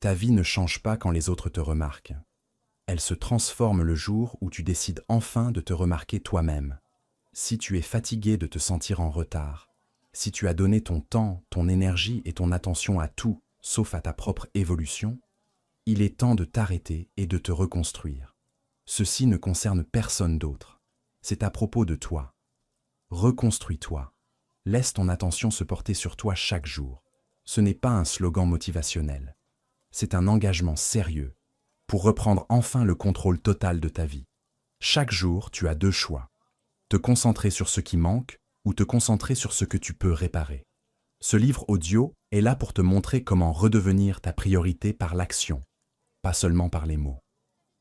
Ta vie ne change pas quand les autres te remarquent. Elle se transforme le jour où tu décides enfin de te remarquer toi-même. Si tu es fatigué de te sentir en retard, si tu as donné ton temps, ton énergie et ton attention à tout, sauf à ta propre évolution, il est temps de t'arrêter et de te reconstruire. Ceci ne concerne personne d'autre. C'est à propos de toi. Reconstruis-toi. Laisse ton attention se porter sur toi chaque jour. Ce n'est pas un slogan motivationnel. C'est un engagement sérieux pour reprendre enfin le contrôle total de ta vie. Chaque jour, tu as deux choix. Te concentrer sur ce qui manque ou te concentrer sur ce que tu peux réparer. Ce livre audio est là pour te montrer comment redevenir ta priorité par l'action, pas seulement par les mots.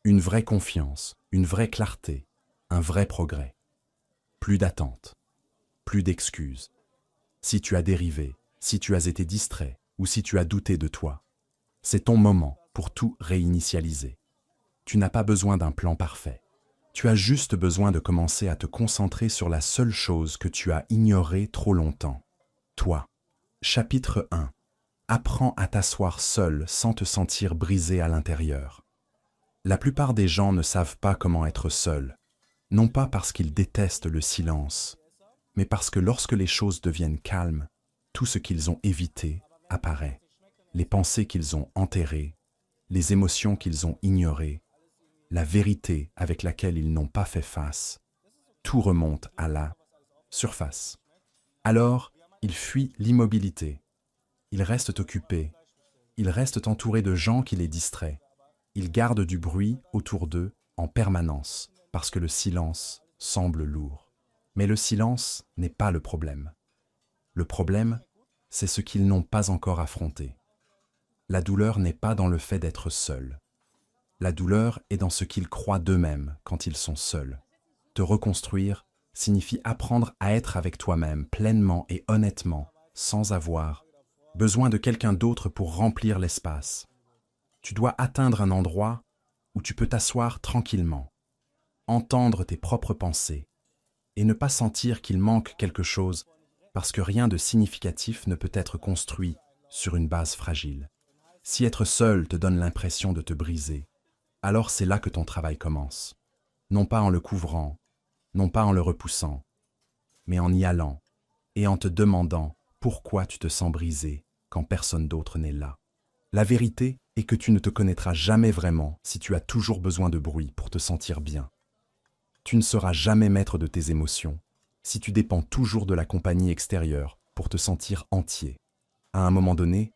Une vraie confiance, une vraie clarté, un vrai progrès. Plus d'attente, plus d'excuses. Si tu as dérivé, si tu as été distrait ou si tu as douté de toi, c'est ton moment pour tout réinitialiser. Tu n'as pas besoin d'un plan parfait. Tu as juste besoin de commencer à te concentrer sur la seule chose que tu as ignorée trop longtemps. Toi. Chapitre 1. Apprends à t'asseoir seul sans te sentir brisé à l'intérieur. La plupart des gens ne savent pas comment être seuls, non pas parce qu'ils détestent le silence, mais parce que lorsque les choses deviennent calmes, tout ce qu'ils ont évité apparaît. Les pensées qu'ils ont enterrées, les émotions qu'ils ont ignorées, la vérité avec laquelle ils n'ont pas fait face, tout remonte à la surface. Alors, ils fuient l'immobilité. Ils restent occupés. Ils restent entourés de gens qui les distraient. Ils gardent du bruit autour d'eux en permanence, parce que le silence semble lourd. Mais le silence n'est pas le problème. Le problème, c'est ce qu'ils n'ont pas encore affronté. La douleur n'est pas dans le fait d'être seul. La douleur est dans ce qu'ils croient d'eux-mêmes quand ils sont seuls. Te reconstruire signifie apprendre à être avec toi-même pleinement et honnêtement, sans avoir besoin de quelqu'un d'autre pour remplir l'espace. Tu dois atteindre un endroit où tu peux t'asseoir tranquillement, entendre tes propres pensées et ne pas sentir qu'il manque quelque chose parce que rien de significatif ne peut être construit sur une base fragile. Si être seul te donne l'impression de te briser, alors c'est là que ton travail commence. Non pas en le couvrant, non pas en le repoussant, mais en y allant et en te demandant pourquoi tu te sens brisé quand personne d'autre n'est là. La vérité est que tu ne te connaîtras jamais vraiment si tu as toujours besoin de bruit pour te sentir bien. Tu ne seras jamais maître de tes émotions si tu dépends toujours de la compagnie extérieure pour te sentir entier. À un moment donné,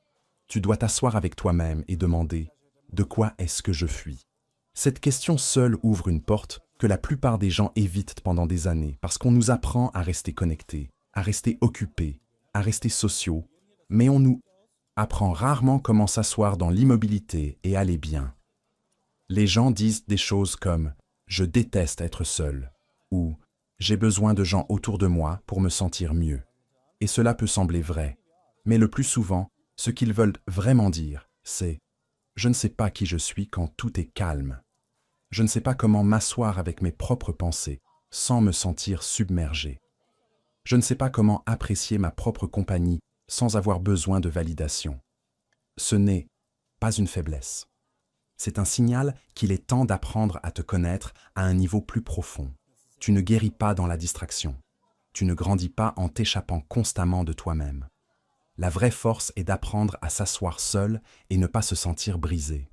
tu dois t'asseoir avec toi-même et demander « De quoi est-ce que je fuis ?» Cette question seule ouvre une porte que la plupart des gens évitent pendant des années parce qu'on nous apprend à rester connectés, à rester occupés, à rester sociaux, mais on nous apprend rarement comment s'asseoir dans l'immobilité et aller bien. Les gens disent des choses comme « Je déteste être seul » ou « J'ai besoin de gens autour de moi pour me sentir mieux ». Et cela peut sembler vrai, mais le plus souvent, ce qu'ils veulent vraiment dire, c'est « Je ne sais pas qui je suis quand tout est calme. Je ne sais pas comment m'asseoir avec mes propres pensées sans me sentir submergé. Je ne sais pas comment apprécier ma propre compagnie sans avoir besoin de validation. » Ce n'est pas une faiblesse. C'est un signal qu'il est temps d'apprendre à te connaître à un niveau plus profond. Tu ne guéris pas dans la distraction. Tu ne grandis pas en t'échappant constamment de toi-même. La vraie force est d'apprendre à s'asseoir seul et ne pas se sentir brisé.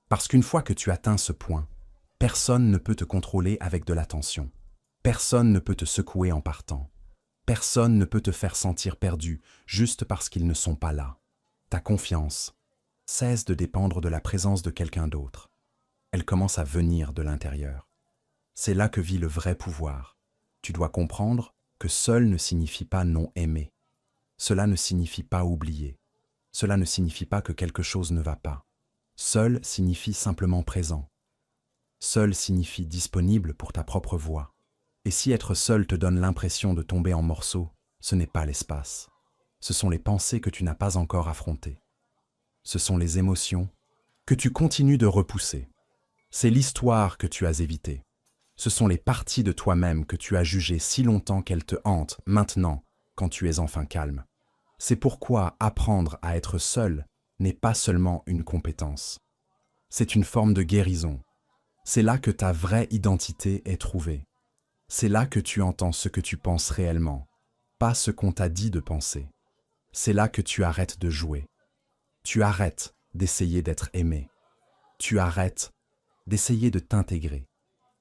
Parce qu'une fois que tu atteins ce point, personne ne peut te contrôler avec de l'attention. Personne ne peut te secouer en partant. Personne ne peut te faire sentir perdu juste parce qu'ils ne sont pas là. Ta confiance cesse de dépendre de la présence de quelqu'un d'autre. Elle commence à venir de l'intérieur. C'est là que vit le vrai pouvoir. Tu dois comprendre que seul ne signifie pas non aimé. Cela ne signifie pas oublier. Cela ne signifie pas que quelque chose ne va pas. Seul signifie simplement présent. Seul signifie disponible pour ta propre voix. Et si être seul te donne l'impression de tomber en morceaux, ce n'est pas l'espace. Ce sont les pensées que tu n'as pas encore affrontées. Ce sont les émotions que tu continues de repousser. C'est l'histoire que tu as évitée. Ce sont les parties de toi-même que tu as jugées si longtemps qu'elles te hantent maintenant, quand tu es enfin calme. C'est pourquoi apprendre à être seul n'est pas seulement une compétence. C'est une forme de guérison. C'est là que ta vraie identité est trouvée. C'est là que tu entends ce que tu penses réellement, pas ce qu'on t'a dit de penser. C'est là que tu arrêtes de jouer. Tu arrêtes d'essayer d'être aimé. Tu arrêtes d'essayer de t'intégrer.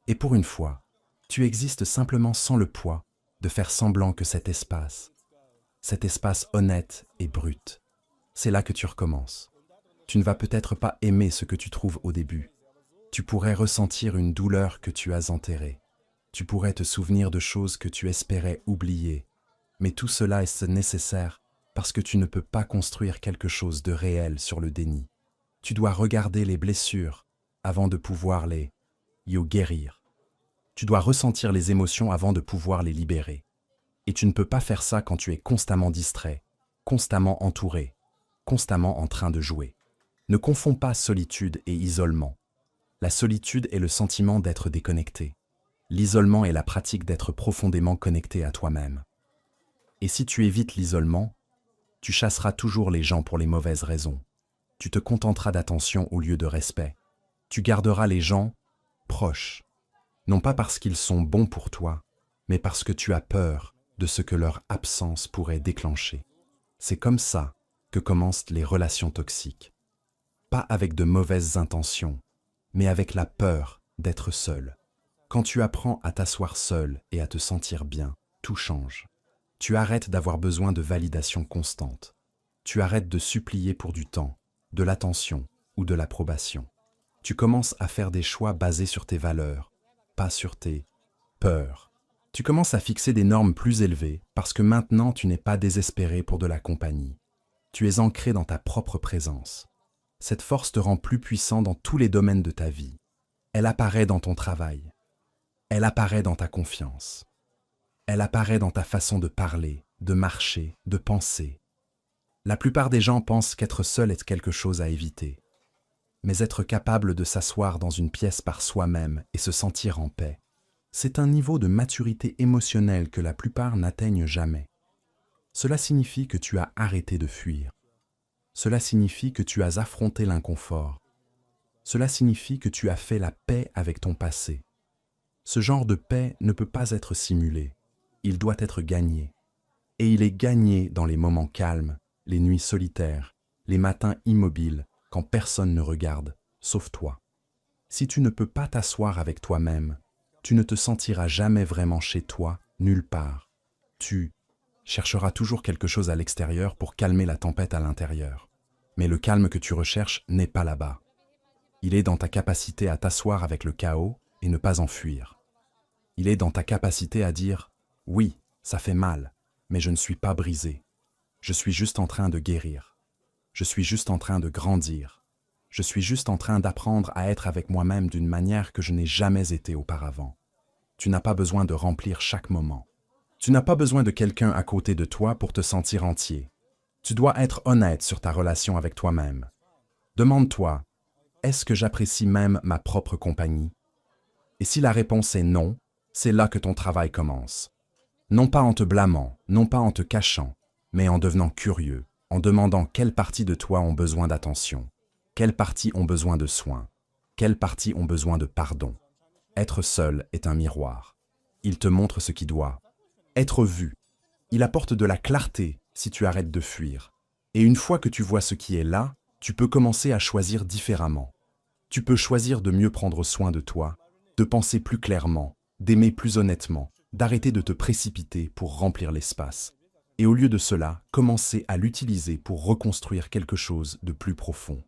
Et pour une fois, tu existes simplement sans le poids de faire semblant que cet espace honnête et brut, c'est là que tu recommences. Tu ne vas peut-être pas aimer ce que tu trouves au début. Tu pourrais ressentir une douleur que tu as enterrée. Tu pourrais te souvenir de choses que tu espérais oublier. Mais tout cela est nécessaire parce que tu ne peux pas construire quelque chose de réel sur le déni. Tu dois regarder les blessures avant de pouvoir les guérir. Tu dois ressentir les émotions avant de pouvoir les libérer. Et tu ne peux pas faire ça quand tu es constamment distrait, constamment entouré, constamment en train de jouer. Ne confonds pas solitude et isolement. La solitude est le sentiment d'être déconnecté. L'isolement est la pratique d'être profondément connecté à toi-même. Et si tu évites l'isolement, tu chasseras toujours les gens pour les mauvaises raisons. Tu te contenteras d'attention au lieu de respect. Tu garderas les gens proches, non pas parce qu'ils sont bons pour toi, mais parce que tu as peur de ce que leur absence pourrait déclencher. C'est comme ça que commencent les relations toxiques. Pas avec de mauvaises intentions, mais avec la peur d'être seul. Quand tu apprends à t'asseoir seul et à te sentir bien, tout change. Tu arrêtes d'avoir besoin de validation constante. Tu arrêtes de supplier pour du temps, de l'attention ou de l'approbation. Tu commences à faire des choix basés sur tes valeurs, pas sur tes peurs. Tu commences à fixer des normes plus élevées parce que maintenant tu n'es pas désespéré pour de la compagnie. Tu es ancré dans ta propre présence. Cette force te rend plus puissant dans tous les domaines de ta vie. Elle apparaît dans ton travail. Elle apparaît dans ta confiance. Elle apparaît dans ta façon de parler, de marcher, de penser. La plupart des gens pensent qu'être seul est quelque chose à éviter. Mais être capable de s'asseoir dans une pièce par soi-même et se sentir en paix, c'est un niveau de maturité émotionnelle que la plupart n'atteignent jamais. Cela signifie que tu as arrêté de fuir. Cela signifie que tu as affronté l'inconfort. Cela signifie que tu as fait la paix avec ton passé. Ce genre de paix ne peut pas être simulé. Il doit être gagné. Et il est gagné dans les moments calmes, les nuits solitaires, les matins immobiles, quand personne ne regarde, sauf toi. Si tu ne peux pas t'asseoir avec toi-même, tu ne te sentiras jamais vraiment chez toi, nulle part. Tu chercheras toujours quelque chose à l'extérieur pour calmer la tempête à l'intérieur. Mais le calme que tu recherches n'est pas là-bas. Il est dans ta capacité à t'asseoir avec le chaos et ne pas en fuir. Il est dans ta capacité à dire « Oui, ça fait mal, mais je ne suis pas brisé. Je suis juste en train de guérir. Je suis juste en train de grandir. Je suis juste en train d'apprendre à être avec moi-même d'une manière que je n'ai jamais été auparavant. » Tu n'as pas besoin de remplir chaque moment. Tu n'as pas besoin de quelqu'un à côté de toi pour te sentir entier. Tu dois être honnête sur ta relation avec toi-même. Demande-toi, est-ce que j'apprécie même ma propre compagnie? Et si la réponse est non, c'est là que ton travail commence. Non pas en te blâmant, non pas en te cachant, mais en devenant curieux, en demandant quelles parties de toi ont besoin d'attention, quelles parties ont besoin de soins, quelles parties ont besoin de pardon. Être seul est un miroir. Il te montre ce qui doit être vu. Il apporte de la clarté si tu arrêtes de fuir. Et une fois que tu vois ce qui est là, tu peux commencer à choisir différemment. Tu peux choisir de mieux prendre soin de toi, de penser plus clairement, d'aimer plus honnêtement, d'arrêter de te précipiter pour remplir l'espace. Et au lieu de cela, commencer à l'utiliser pour reconstruire quelque chose de plus profond.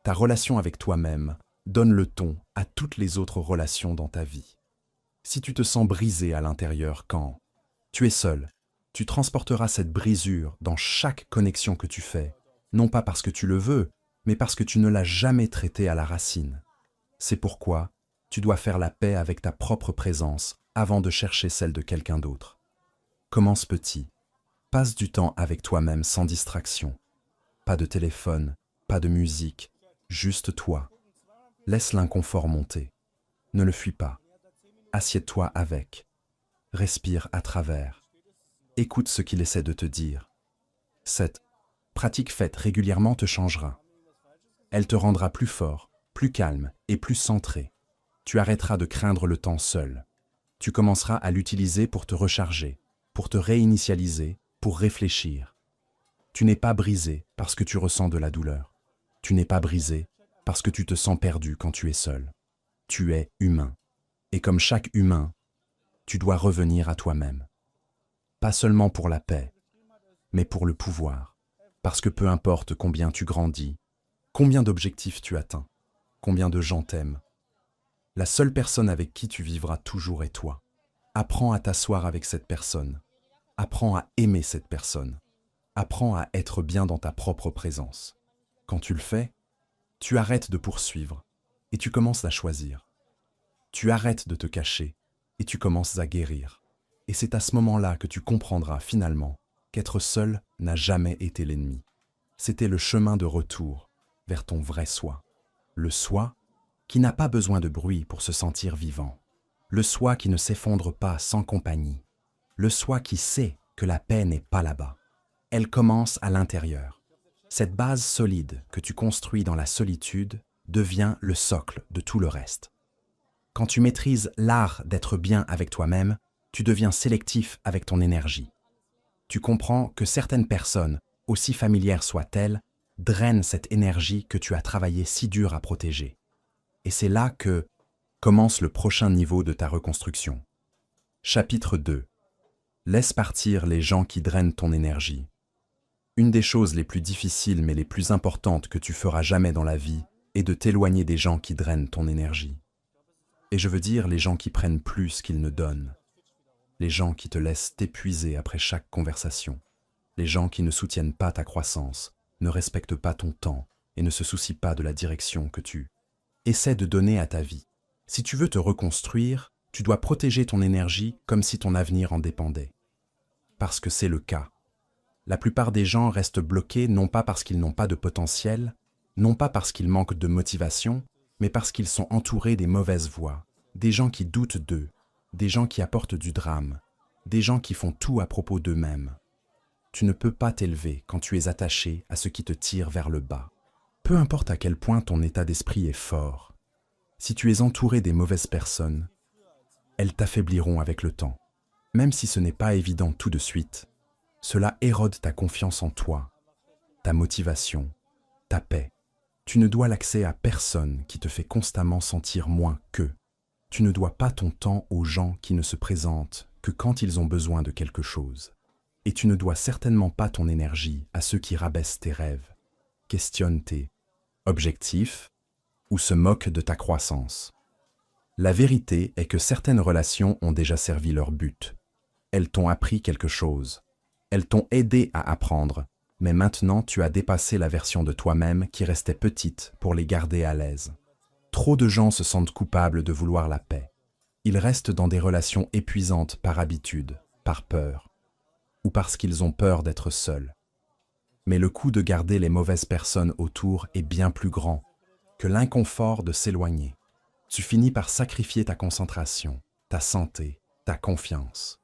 Ta relation avec toi-même donne le ton à toutes les autres relations dans ta vie. Si tu te sens brisé à l'intérieur quand tu es seul, tu transporteras cette brisure dans chaque connexion que tu fais, non pas parce que tu le veux, mais parce que tu ne l'as jamais traité à la racine. C'est pourquoi tu dois faire la paix avec ta propre présence avant de chercher celle de quelqu'un d'autre. Commence petit. Passe du temps avec toi-même sans distraction. Pas de téléphone, pas de musique, juste toi. Laisse l'inconfort monter. Ne le fuis pas. Assieds-toi avec. Respire à travers. Écoute ce qu'il essaie de te dire. Cette pratique faite régulièrement te changera. Elle te rendra plus fort, plus calme et plus centré. Tu arrêteras de craindre le temps seul. Tu commenceras à l'utiliser pour te recharger, pour te réinitialiser, pour réfléchir. Tu n'es pas brisé parce que tu ressens de la douleur. Tu n'es pas brisé parce que tu te sens perdu quand tu es seul. Tu es humain. Et comme chaque humain, tu dois revenir à toi-même. Pas seulement pour la paix, mais pour le pouvoir. Parce que peu importe combien tu grandis, combien d'objectifs tu atteins, combien de gens t'aiment, la seule personne avec qui tu vivras toujours est toi. Apprends à t'asseoir avec cette personne. Apprends à aimer cette personne. Apprends à être bien dans ta propre présence. Quand tu le fais, tu arrêtes de poursuivre et tu commences à choisir. Tu arrêtes de te cacher et tu commences à guérir. Et c'est à ce moment-là que tu comprendras finalement qu'être seul n'a jamais été l'ennemi. C'était le chemin de retour vers ton vrai soi. Le soi qui n'a pas besoin de bruit pour se sentir vivant. Le soi qui ne s'effondre pas sans compagnie. Le soi qui sait que la paix n'est pas là-bas. Elle commence à l'intérieur. Cette base solide que tu construis dans la solitude devient le socle de tout le reste. Quand tu maîtrises l'art d'être bien avec toi-même, tu deviens sélectif avec ton énergie. Tu comprends que certaines personnes, aussi familières soient-elles, drainent cette énergie que tu as travaillé si dur à protéger. Et c'est là que commence le prochain niveau de ta reconstruction. Chapitre 2. Laisse partir les gens qui drainent ton énergie. Une des choses les plus difficiles mais les plus importantes que tu feras jamais dans la vie est de t'éloigner des gens qui drainent ton énergie. Et je veux dire les gens qui prennent plus qu'ils ne donnent. Les gens qui te laissent t'épuiser après chaque conversation. Les gens qui ne soutiennent pas ta croissance, ne respectent pas ton temps et ne se soucient pas de la direction que tu essaies de donner à ta vie. Si tu veux te reconstruire, tu dois protéger ton énergie comme si ton avenir en dépendait. Parce que c'est le cas. La plupart des gens restent bloqués non pas parce qu'ils n'ont pas de potentiel, non pas parce qu'ils manquent de motivation, mais parce qu'ils sont entourés des mauvaises voix, des gens qui doutent d'eux, des gens qui apportent du drame, des gens qui font tout à propos d'eux-mêmes. Tu ne peux pas t'élever quand tu es attaché à ce qui te tire vers le bas. Peu importe à quel point ton état d'esprit est fort, si tu es entouré des mauvaises personnes, elles t'affaibliront avec le temps. Même si ce n'est pas évident tout de suite, cela érode ta confiance en toi, ta motivation, ta paix. Tu ne dois l'accès à personne qui te fait constamment sentir moins qu'eux. Tu ne dois pas ton temps aux gens qui ne se présentent que quand ils ont besoin de quelque chose. Et tu ne dois certainement pas ton énergie à ceux qui rabaissent tes rêves, questionnent tes objectifs ou se moquent de ta croissance. La vérité est que certaines relations ont déjà servi leur but. Elles t'ont appris quelque chose. Elles t'ont aidé à apprendre, mais maintenant tu as dépassé la version de toi-même qui restait petite pour les garder à l'aise. Trop de gens se sentent coupables de vouloir la paix. Ils restent dans des relations épuisantes par habitude, par peur, ou parce qu'ils ont peur d'être seuls. Mais le coût de garder les mauvaises personnes autour est bien plus grand que l'inconfort de s'éloigner. Tu finis par sacrifier ta concentration, ta santé, ta confiance.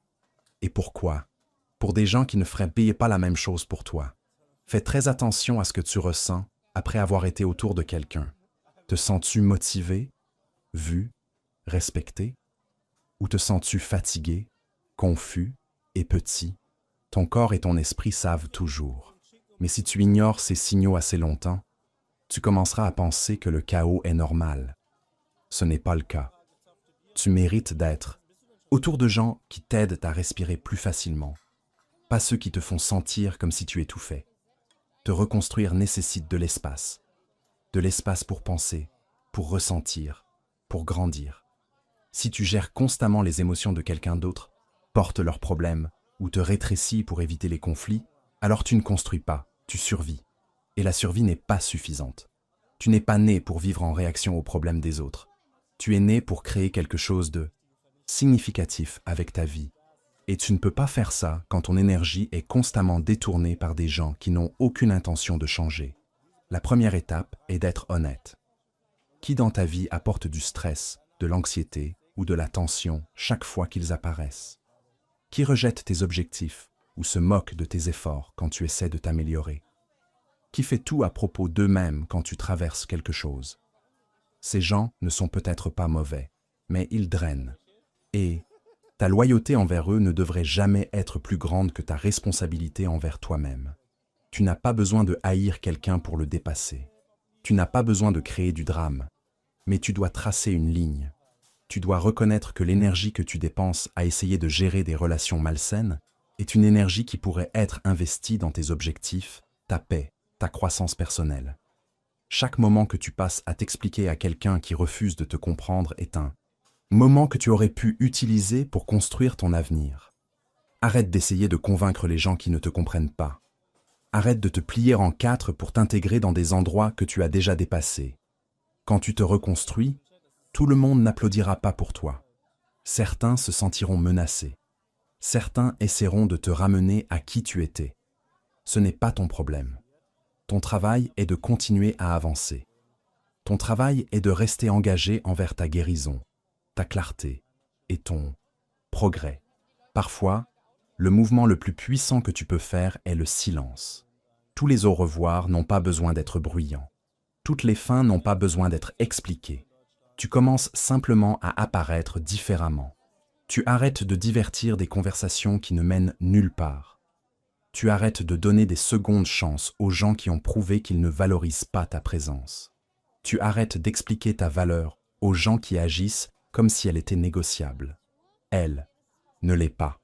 Et pourquoi? Pour des gens qui ne feraient pas la même chose pour toi. Fais très attention à ce que tu ressens après avoir été autour de quelqu'un. Te sens-tu motivé, vu, respecté? Ou te sens-tu fatigué, confus et petit? Ton corps et ton esprit savent toujours. Mais si tu ignores ces signaux assez longtemps, tu commenceras à penser que le chaos est normal. Ce n'est pas le cas. Tu mérites d'être autour de gens qui t'aident à respirer plus facilement, pas ceux qui te font sentir comme si tu étouffais. Te reconstruire nécessite de l'espace pour penser, pour ressentir, pour grandir. Si tu gères constamment les émotions de quelqu'un d'autre, portes leurs problèmes ou te rétrécis pour éviter les conflits, alors tu ne construis pas, tu survis. Et la survie n'est pas suffisante. Tu n'es pas né pour vivre en réaction aux problèmes des autres. Tu es né pour créer quelque chose de significatif avec ta vie. Et tu ne peux pas faire ça quand ton énergie est constamment détournée par des gens qui n'ont aucune intention de changer. La première étape est d'être honnête. Qui dans ta vie apporte du stress, de l'anxiété ou de la tension chaque fois qu'ils apparaissent? Qui rejette tes objectifs ou se moque de tes efforts quand tu essaies de t'améliorer? qui fait tout à propos d'eux-mêmes quand tu traverses quelque chose. Ces gens ne sont peut-être pas mauvais, mais ils drainent. Et ta loyauté envers eux ne devrait jamais être plus grande que ta responsabilité envers toi-même. Tu n'as pas besoin de haïr quelqu'un pour le dépasser. Tu n'as pas besoin de créer du drame, mais tu dois tracer une ligne. Tu dois reconnaître que l'énergie que tu dépenses à essayer de gérer des relations malsaines est une énergie qui pourrait être investie dans tes objectifs, ta paix, ta croissance personnelle. Chaque moment que tu passes à t'expliquer à quelqu'un qui refuse de te comprendre est un moment que tu aurais pu utiliser pour construire ton avenir. Arrête d'essayer de convaincre les gens qui ne te comprennent pas. Arrête de te plier en quatre pour t'intégrer dans des endroits que tu as déjà dépassés. Quand tu te reconstruis, tout le monde n'applaudira pas pour toi. Certains se sentiront menacés. Certains essaieront de te ramener à qui tu étais. Ce n'est pas ton problème. Ton travail est de continuer à avancer. Ton travail est de rester engagé envers ta guérison, ta clarté et ton progrès. Parfois, le mouvement le plus puissant que tu peux faire est le silence. Tous les au revoir n'ont pas besoin d'être bruyants. Toutes les fins n'ont pas besoin d'être expliquées. Tu commences simplement à apparaître différemment. Tu arrêtes de divertir des conversations qui ne mènent nulle part. Tu arrêtes de donner des secondes chances aux gens qui ont prouvé qu'ils ne valorisent pas ta présence. Tu arrêtes d'expliquer ta valeur aux gens qui agissent comme si elle était négociable. Elle ne l'est pas.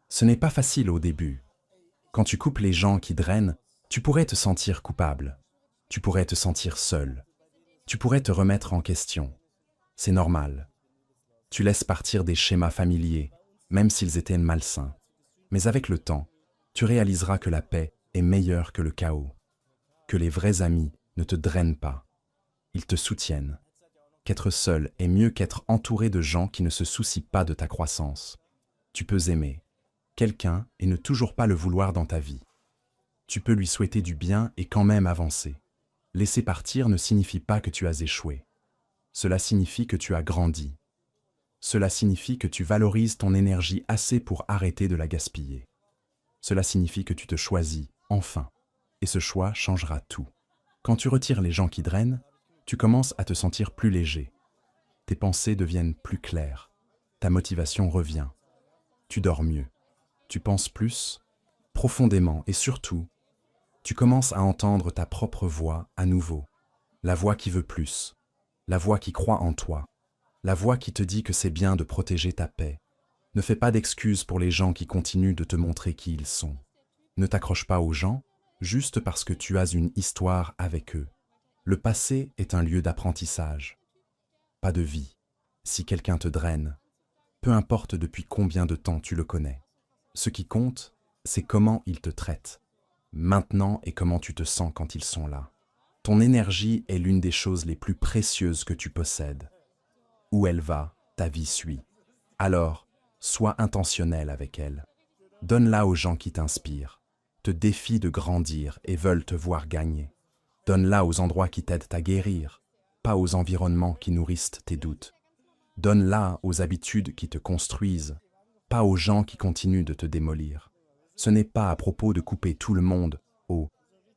Ce n'est pas facile au début. Quand tu coupes les gens qui drainent, tu pourrais te sentir coupable. Tu pourrais te sentir seul. Tu pourrais te remettre en question. C'est normal. Tu laisses partir des schémas familiers, même s'ils étaient malsains. Mais avec le temps, tu réaliseras que la paix est meilleure que le chaos. Que les vrais amis ne te drainent pas. Ils te soutiennent. Qu'être seul est mieux qu'être entouré de gens qui ne se soucient pas de ta croissance. Tu peux aimer quelqu'un et ne toujours pas le vouloir dans ta vie. Tu peux lui souhaiter du bien et quand même avancer. Laisser partir ne signifie pas que tu as échoué. Cela signifie que tu as grandi. Cela signifie que tu valorises ton énergie assez pour arrêter de la gaspiller. Cela signifie que tu te choisis, enfin. Et ce choix changera tout. Quand tu retires les gens qui drainent, tu commences à te sentir plus léger. Tes pensées deviennent plus claires. Ta motivation revient. Tu dors mieux. Tu penses plus, profondément et surtout, tu commences à entendre ta propre voix à nouveau. La voix qui veut plus. La voix qui croit en toi. La voix qui te dit que c'est bien de protéger ta paix. Ne fais pas d'excuses pour les gens qui continuent de te montrer qui ils sont. Ne t'accroche pas aux gens juste parce que tu as une histoire avec eux. Le passé est un lieu d'apprentissage, pas de vie. Si quelqu'un te draine, peu importe depuis combien de temps tu le connais. Ce qui compte, c'est comment il te traite, maintenant et comment tu te sens quand ils sont là. Ton énergie est l'une des choses les plus précieuses que tu possèdes. Où elle va, ta vie suit. Alors, sois intentionnel avec elle. Donne-la aux gens qui t'inspirent, te défient de grandir et veulent te voir gagner. Donne-la aux endroits qui t'aident à guérir, pas aux environnements qui nourrissent tes doutes. Donne-la aux habitudes qui te construisent, pas aux gens qui continuent de te démolir. Ce n'est pas à propos de couper tout le monde au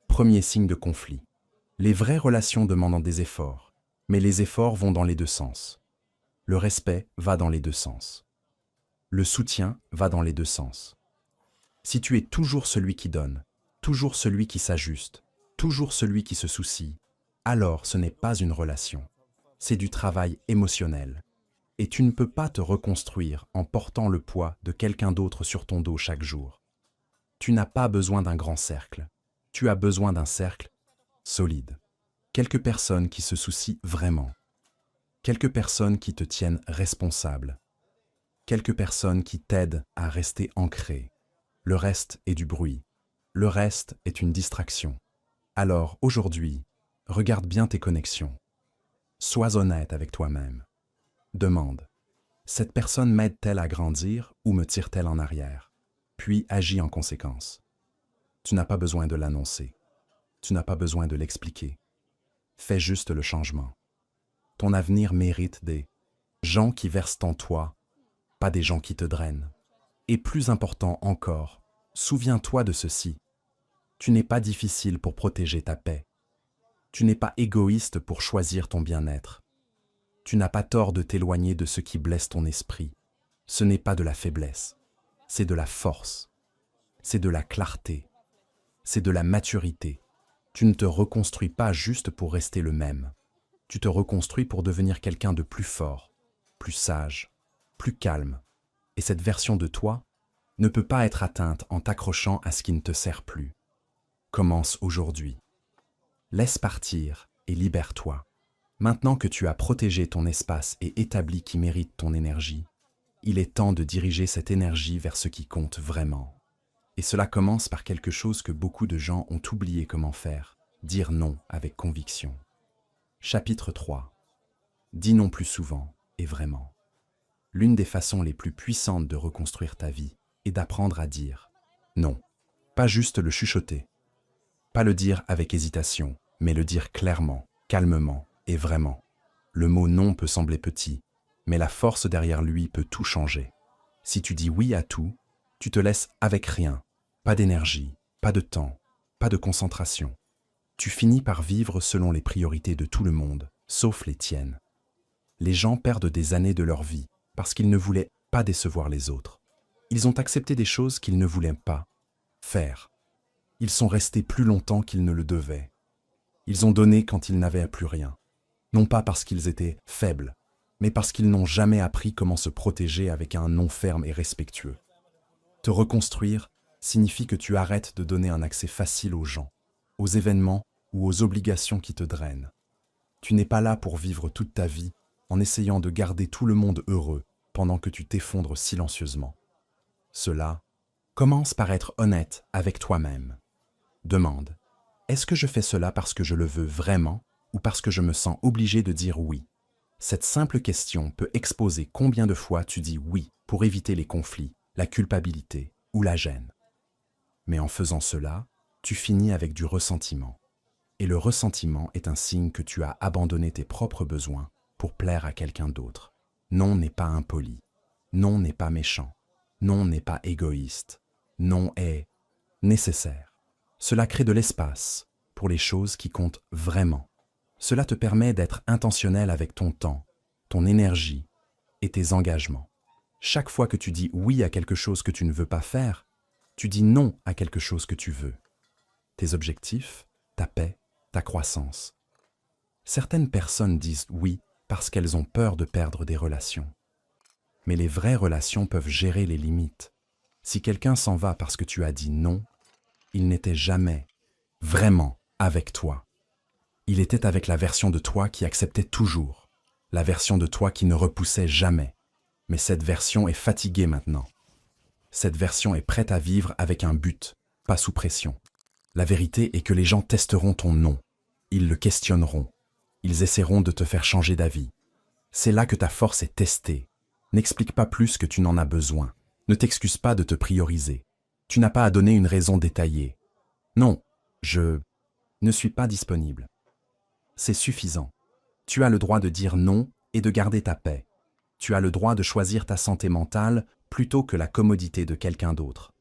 premier signe de conflit. Les vraies relations demandent des efforts, mais les efforts vont dans les deux sens. Le respect va dans les deux sens. Le soutien va dans les deux sens. Si tu es toujours celui qui donne, toujours celui qui s'ajuste, toujours celui qui se soucie, alors ce n'est pas une relation. C'est du travail émotionnel. Et tu ne peux pas te reconstruire en portant le poids de quelqu'un d'autre sur ton dos chaque jour. Tu n'as pas besoin d'un grand cercle. Tu as besoin d'un cercle solide. Quelques personnes qui se soucient vraiment. Quelques personnes qui te tiennent responsable. Quelques personnes qui t'aident à rester ancré. Le reste est du bruit. Le reste est une distraction. Alors, aujourd'hui, regarde bien tes connexions. Sois honnête avec toi-même. Demande. Cette personne m'aide-t-elle à grandir ou me tire-t-elle en arrière? Puis agis en conséquence. Tu n'as pas besoin de l'annoncer. Tu n'as pas besoin de l'expliquer. Fais juste le changement. Ton avenir mérite des gens qui versent en toi, pas des gens qui te drainent. Et plus important encore, souviens-toi de ceci. Tu n'es pas difficile pour protéger ta paix. Tu n'es pas égoïste pour choisir ton bien-être. Tu n'as pas tort de t'éloigner de ce qui blesse ton esprit. Ce n'est pas de la faiblesse, c'est de la force, c'est de la clarté, c'est de la maturité. Tu ne te reconstruis pas juste pour rester le même. Tu te reconstruis pour devenir quelqu'un de plus fort, plus sage, plus calme. Et cette version de toi ne peut pas être atteinte en t'accrochant à ce qui ne te sert plus. Commence aujourd'hui. Laisse partir et libère-toi. Maintenant que tu as protégé ton espace et établi qui mérite ton énergie, il est temps de diriger cette énergie vers ce qui compte vraiment. Et cela commence par quelque chose que beaucoup de gens ont oublié comment faire, dire non avec conviction. Chapitre 3. Dis non plus souvent et vraiment. L'une des façons les plus puissantes de reconstruire ta vie est d'apprendre à dire non. Pas juste le chuchoter. Pas le dire avec hésitation, mais le dire clairement, calmement et vraiment. Le mot non peut sembler petit, mais la force derrière lui peut tout changer. Si tu dis oui à tout, tu te laisses avec rien, pas d'énergie, pas de temps, pas de concentration. Tu finis par vivre selon les priorités de tout le monde, sauf les tiennes. Les gens perdent des années de leur vie parce qu'ils ne voulaient pas décevoir les autres. Ils ont accepté des choses qu'ils ne voulaient pas faire. Ils sont restés plus longtemps qu'ils ne le devaient. Ils ont donné quand ils n'avaient plus rien. Non pas parce qu'ils étaient faibles, mais parce qu'ils n'ont jamais appris comment se protéger avec un non ferme et respectueux. Te reconstruire signifie que tu arrêtes de donner un accès facile aux gens, aux événements ou aux obligations qui te drainent. Tu n'es pas là pour vivre toute ta vie en essayant de garder tout le monde heureux pendant que tu t'effondres silencieusement. Cela commence par être honnête avec toi-même. Demande, est-ce que je fais cela parce que je le veux vraiment ou parce que je me sens obligé de dire oui? Cette simple question peut exposer combien de fois tu dis oui pour éviter les conflits, la culpabilité ou la gêne. Mais en faisant cela, tu finis avec du ressentiment. Et le ressentiment est un signe que tu as abandonné tes propres besoins pour plaire à quelqu'un d'autre. Non n'est pas impoli. Non n'est pas méchant. Non n'est pas égoïste. Non est nécessaire. Cela crée de l'espace pour les choses qui comptent vraiment. Cela te permet d'être intentionnel avec ton temps, ton énergie et tes engagements. Chaque fois que tu dis oui à quelque chose que tu ne veux pas faire, tu dis non à quelque chose que tu veux. Tes objectifs, ta paix, ta croissance. Certaines personnes disent oui parce qu'elles ont peur de perdre des relations. Mais les vraies relations peuvent gérer les limites. Si quelqu'un s'en va parce que tu as dit non, il n'était jamais vraiment avec toi. Il était avec la version de toi qui acceptait toujours, la version de toi qui ne repoussait jamais. Mais cette version est fatiguée maintenant. Cette version est prête à vivre avec un but, pas sous pression. La vérité est que les gens testeront ton non. Ils le questionneront. Ils essaieront de te faire changer d'avis. C'est là que ta force est testée. N'explique pas plus que tu n'en as besoin. Ne t'excuse pas de te prioriser. Tu n'as pas à donner une raison détaillée. Non, je ne suis pas disponible. C'est suffisant. Tu as le droit de dire non et de garder ta paix. Tu as le droit de choisir ta santé mentale plutôt que la commodité de quelqu'un d'autre.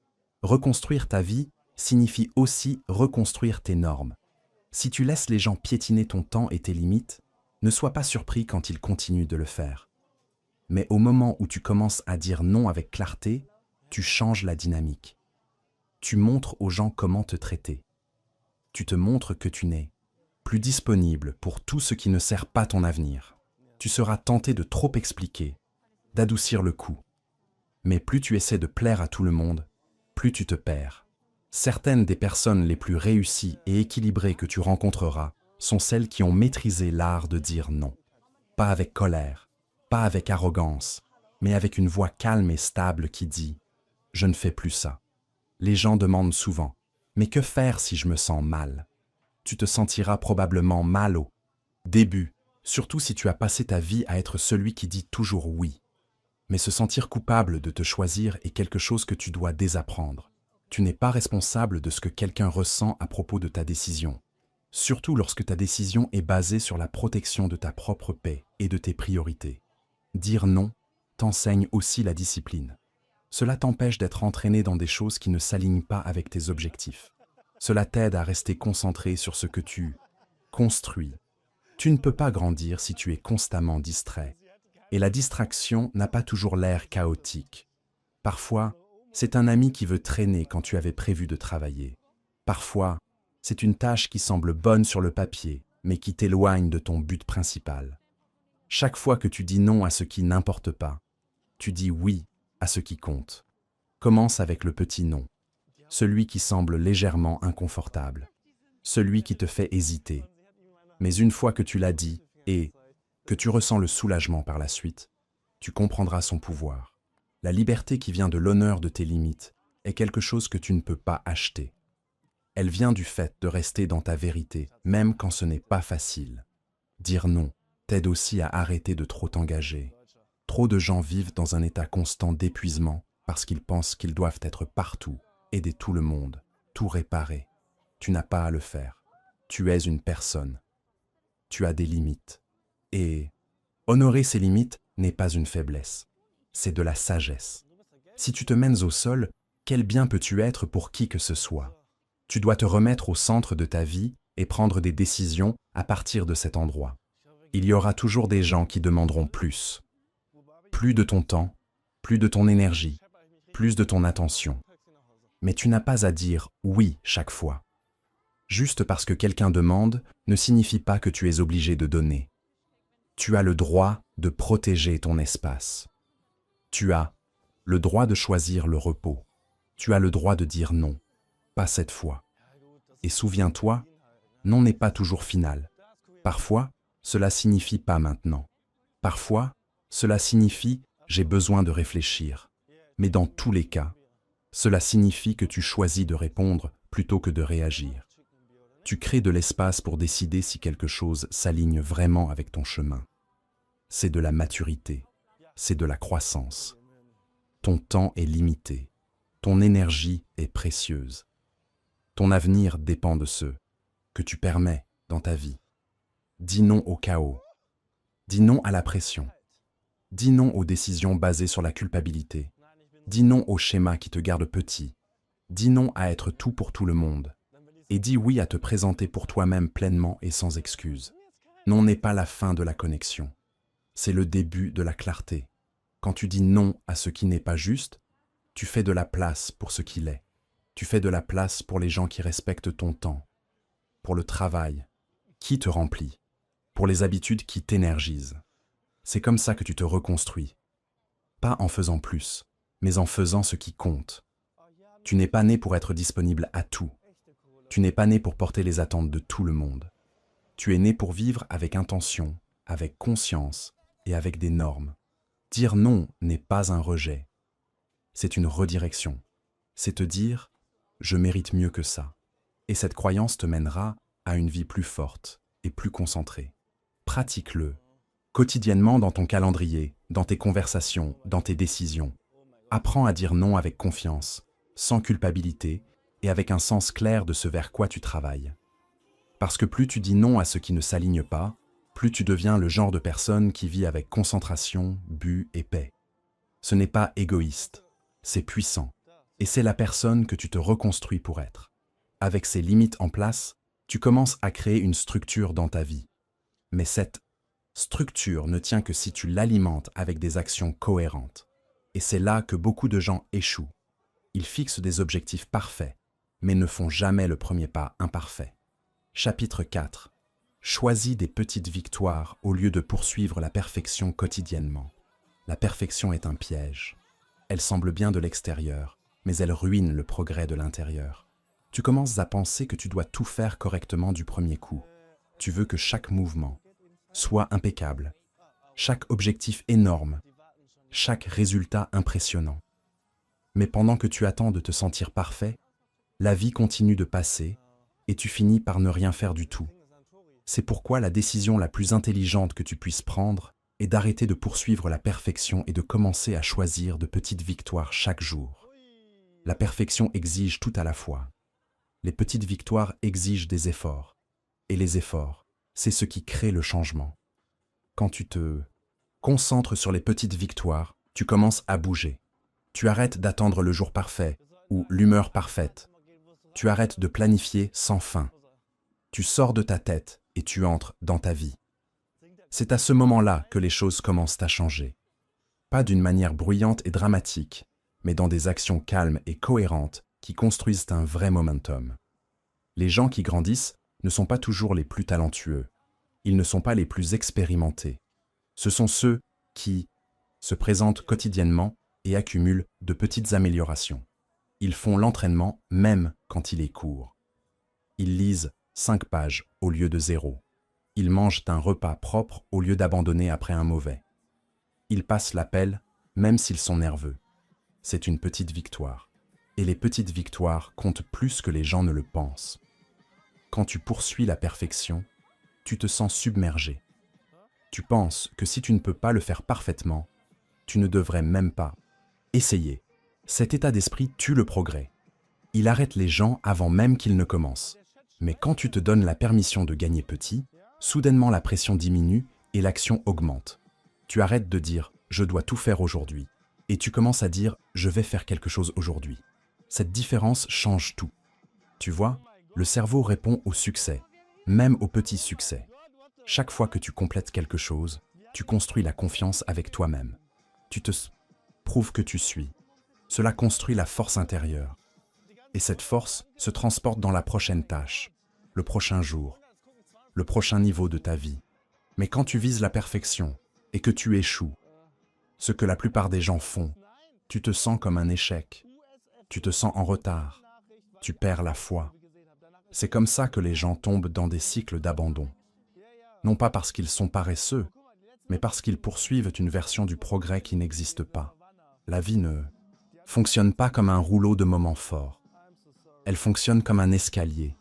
Reconstruire ta vie signifie aussi reconstruire tes normes. Si tu laisses les gens piétiner ton temps et tes limites, ne sois pas surpris quand ils continuent de le faire. Mais au moment où tu commences à dire non avec clarté, tu changes la dynamique. Tu montres aux gens comment te traiter. Tu te montres que tu n'es plus disponible pour tout ce qui ne sert pas ton avenir. Tu seras tenté de trop expliquer, d'adoucir le coup. Mais plus tu essaies de plaire à tout le monde, plus tu te perds. Certaines des personnes les plus réussies et équilibrées que tu rencontreras sont celles qui ont maîtrisé l'art de dire non. Pas avec colère, pas avec arrogance, mais avec une voix calme et stable qui dit « Je ne fais plus ça ». Les gens demandent souvent « Mais que faire si je me sens mal ?» Tu te sentiras probablement mal au début, surtout si tu as passé ta vie à être celui qui dit toujours oui. Mais se sentir coupable de te choisir est quelque chose que tu dois désapprendre. Tu n'es pas responsable de ce que quelqu'un ressent à propos de ta décision, surtout lorsque ta décision est basée sur la protection de ta propre paix et de tes priorités. Dire non t'enseigne aussi la discipline. Cela t'empêche d'être entraîné dans des choses qui ne s'alignent pas avec tes objectifs. Cela t'aide à rester concentré sur ce que tu construis. Tu ne peux pas grandir si tu es constamment distrait. Et la distraction n'a pas toujours l'air chaotique. Parfois, c'est un ami qui veut traîner quand tu avais prévu de travailler. Parfois, c'est une tâche qui semble bonne sur le papier, mais qui t'éloigne de ton but principal. Chaque fois que tu dis non à ce qui n'importe pas, tu dis oui à ce qui compte. Commence avec le petit non, celui qui semble légèrement inconfortable, celui qui te fait hésiter. Mais une fois que tu l'as dit et que tu ressens le soulagement par la suite, tu comprendras son pouvoir. La liberté qui vient de l'honneur de tes limites est quelque chose que tu ne peux pas acheter. Elle vient du fait de rester dans ta vérité, même quand ce n'est pas facile. Dire non t'aide aussi à arrêter de trop t'engager. Trop de gens vivent dans un état constant d'épuisement parce qu'ils pensent qu'ils doivent être partout, aider tout le monde, tout réparer. Tu n'as pas à le faire. Tu es une personne. Tu as des limites. Et honorer ces limites n'est pas une faiblesse. C'est de la sagesse. Si tu te mènes au sol, quel bien peux-tu être pour qui que ce soit? Tu dois te remettre au centre de ta vie et prendre des décisions à partir de cet endroit. Il y aura toujours des gens qui demanderont plus. Plus de ton temps, plus de ton énergie, plus de ton attention. Mais tu n'as pas à dire oui chaque fois. Juste parce que quelqu'un demande ne signifie pas que tu es obligé de donner. Tu as le droit de protéger ton espace. Tu as le droit de choisir le repos. Tu as le droit de dire non, pas cette fois. Et souviens-toi, non n'est pas toujours final. Parfois, cela signifie pas maintenant. Parfois, cela signifie j'ai besoin de réfléchir. Mais dans tous les cas, cela signifie que tu choisis de répondre plutôt que de réagir. Tu crées de l'espace pour décider si quelque chose s'aligne vraiment avec ton chemin. C'est de la maturité, c'est de la croissance. Ton temps est limité, ton énergie est précieuse. Ton avenir dépend de ce que tu permets dans ta vie. Dis non au chaos, dis non à la pression, dis non aux décisions basées sur la culpabilité, dis non aux schémas qui te gardent petit, dis non à être tout pour tout le monde, et dis oui à te présenter pour toi-même pleinement et sans excuse. Non n'est pas la fin de la connexion, c'est le début de la clarté. Quand tu dis non à ce qui n'est pas juste, tu fais de la place pour ce qu'il est. Tu fais de la place pour les gens qui respectent ton temps, pour le travail qui te remplit, pour les habitudes qui t'énergisent. C'est comme ça que tu te reconstruis. Pas en faisant plus, mais en faisant ce qui compte. Tu n'es pas né pour être disponible à tout. Tu n'es pas né pour porter les attentes de tout le monde. Tu es né pour vivre avec intention, avec conscience et avec des normes. Dire non n'est pas un rejet. C'est une redirection. C'est te dire « je mérite mieux que ça ». Et cette croyance te mènera à une vie plus forte et plus concentrée. Pratique-le, quotidiennement dans ton calendrier, dans tes conversations, dans tes décisions. Apprends à dire non avec confiance, sans culpabilité et avec un sens clair de ce vers quoi tu travailles. Parce que plus tu dis non à ce qui ne s'aligne pas, plus tu deviens le genre de personne qui vit avec concentration, but et paix. Ce n'est pas égoïste, c'est puissant. Et c'est la personne que tu te reconstruis pour être. Avec ces limites en place, tu commences à créer une structure dans ta vie. Mais cette structure ne tient que si tu l'alimentes avec des actions cohérentes. Et c'est là que beaucoup de gens échouent. Ils fixent des objectifs parfaits, mais ne font jamais le premier pas imparfait. Chapitre 4. Choisis des petites victoires au lieu de poursuivre la perfection quotidiennement. La perfection est un piège. Elle semble bien de l'extérieur, mais elle ruine le progrès de l'intérieur. Tu commences à penser que tu dois tout faire correctement du premier coup. Tu veux que chaque mouvement soit impeccable, chaque objectif énorme, chaque résultat impressionnant. Mais pendant que tu attends de te sentir parfait, la vie continue de passer et tu finis par ne rien faire du tout. C'est pourquoi la décision la plus intelligente que tu puisses prendre est d'arrêter de poursuivre la perfection et de commencer à choisir de petites victoires chaque jour. La perfection exige tout à la fois. Les petites victoires exigent des efforts. Et les efforts, c'est ce qui crée le changement. Quand tu te concentres sur les petites victoires, tu commences à bouger. Tu arrêtes d'attendre le jour parfait ou l'humeur parfaite. Tu arrêtes de planifier sans fin. Tu sors de ta tête et tu entres dans ta vie. C'est à ce moment-là que les choses commencent à changer. Pas d'une manière bruyante et dramatique, mais dans des actions calmes et cohérentes qui construisent un vrai momentum. Les gens qui grandissent ne sont pas toujours les plus talentueux. Ils ne sont pas les plus expérimentés. Ce sont ceux qui se présentent quotidiennement et accumulent de petites améliorations. Ils font l'entraînement même quand il est court. Ils lisent 5 pages au lieu de 0. Ils mangent un repas propre au lieu d'abandonner après un mauvais. Ils passent l'appel même s'ils sont nerveux. C'est une petite victoire. Et les petites victoires comptent plus que les gens ne le pensent. Quand tu poursuis la perfection, tu te sens submergé. Tu penses que si tu ne peux pas le faire parfaitement, tu ne devrais même pas essayer. Cet état d'esprit tue le progrès. Il arrête les gens avant même qu'ils ne commencent. Mais quand tu te donnes la permission de gagner petit, soudainement la pression diminue et l'action augmente. Tu arrêtes de dire « je dois tout faire aujourd'hui » et tu commences à dire « je vais faire quelque chose aujourd'hui ». Cette différence change tout. Tu vois, le cerveau répond au succès, même aux petits succès. Chaque fois que tu complètes quelque chose, tu construis la confiance avec toi-même. Tu te prouves que tu suis. Cela construit la force intérieure. Et cette force se transporte dans la prochaine tâche, le prochain jour, le prochain niveau de ta vie. Mais quand tu vises la perfection et que tu échoues, ce que la plupart des gens font, tu te sens comme un échec. Tu te sens en retard. Tu perds la foi. C'est comme ça que les gens tombent dans des cycles d'abandon. Non pas parce qu'ils sont paresseux, mais parce qu'ils poursuivent une version du progrès qui n'existe pas. La vie ne fonctionne pas comme un rouleau de moments forts. Elle fonctionne comme un escalier.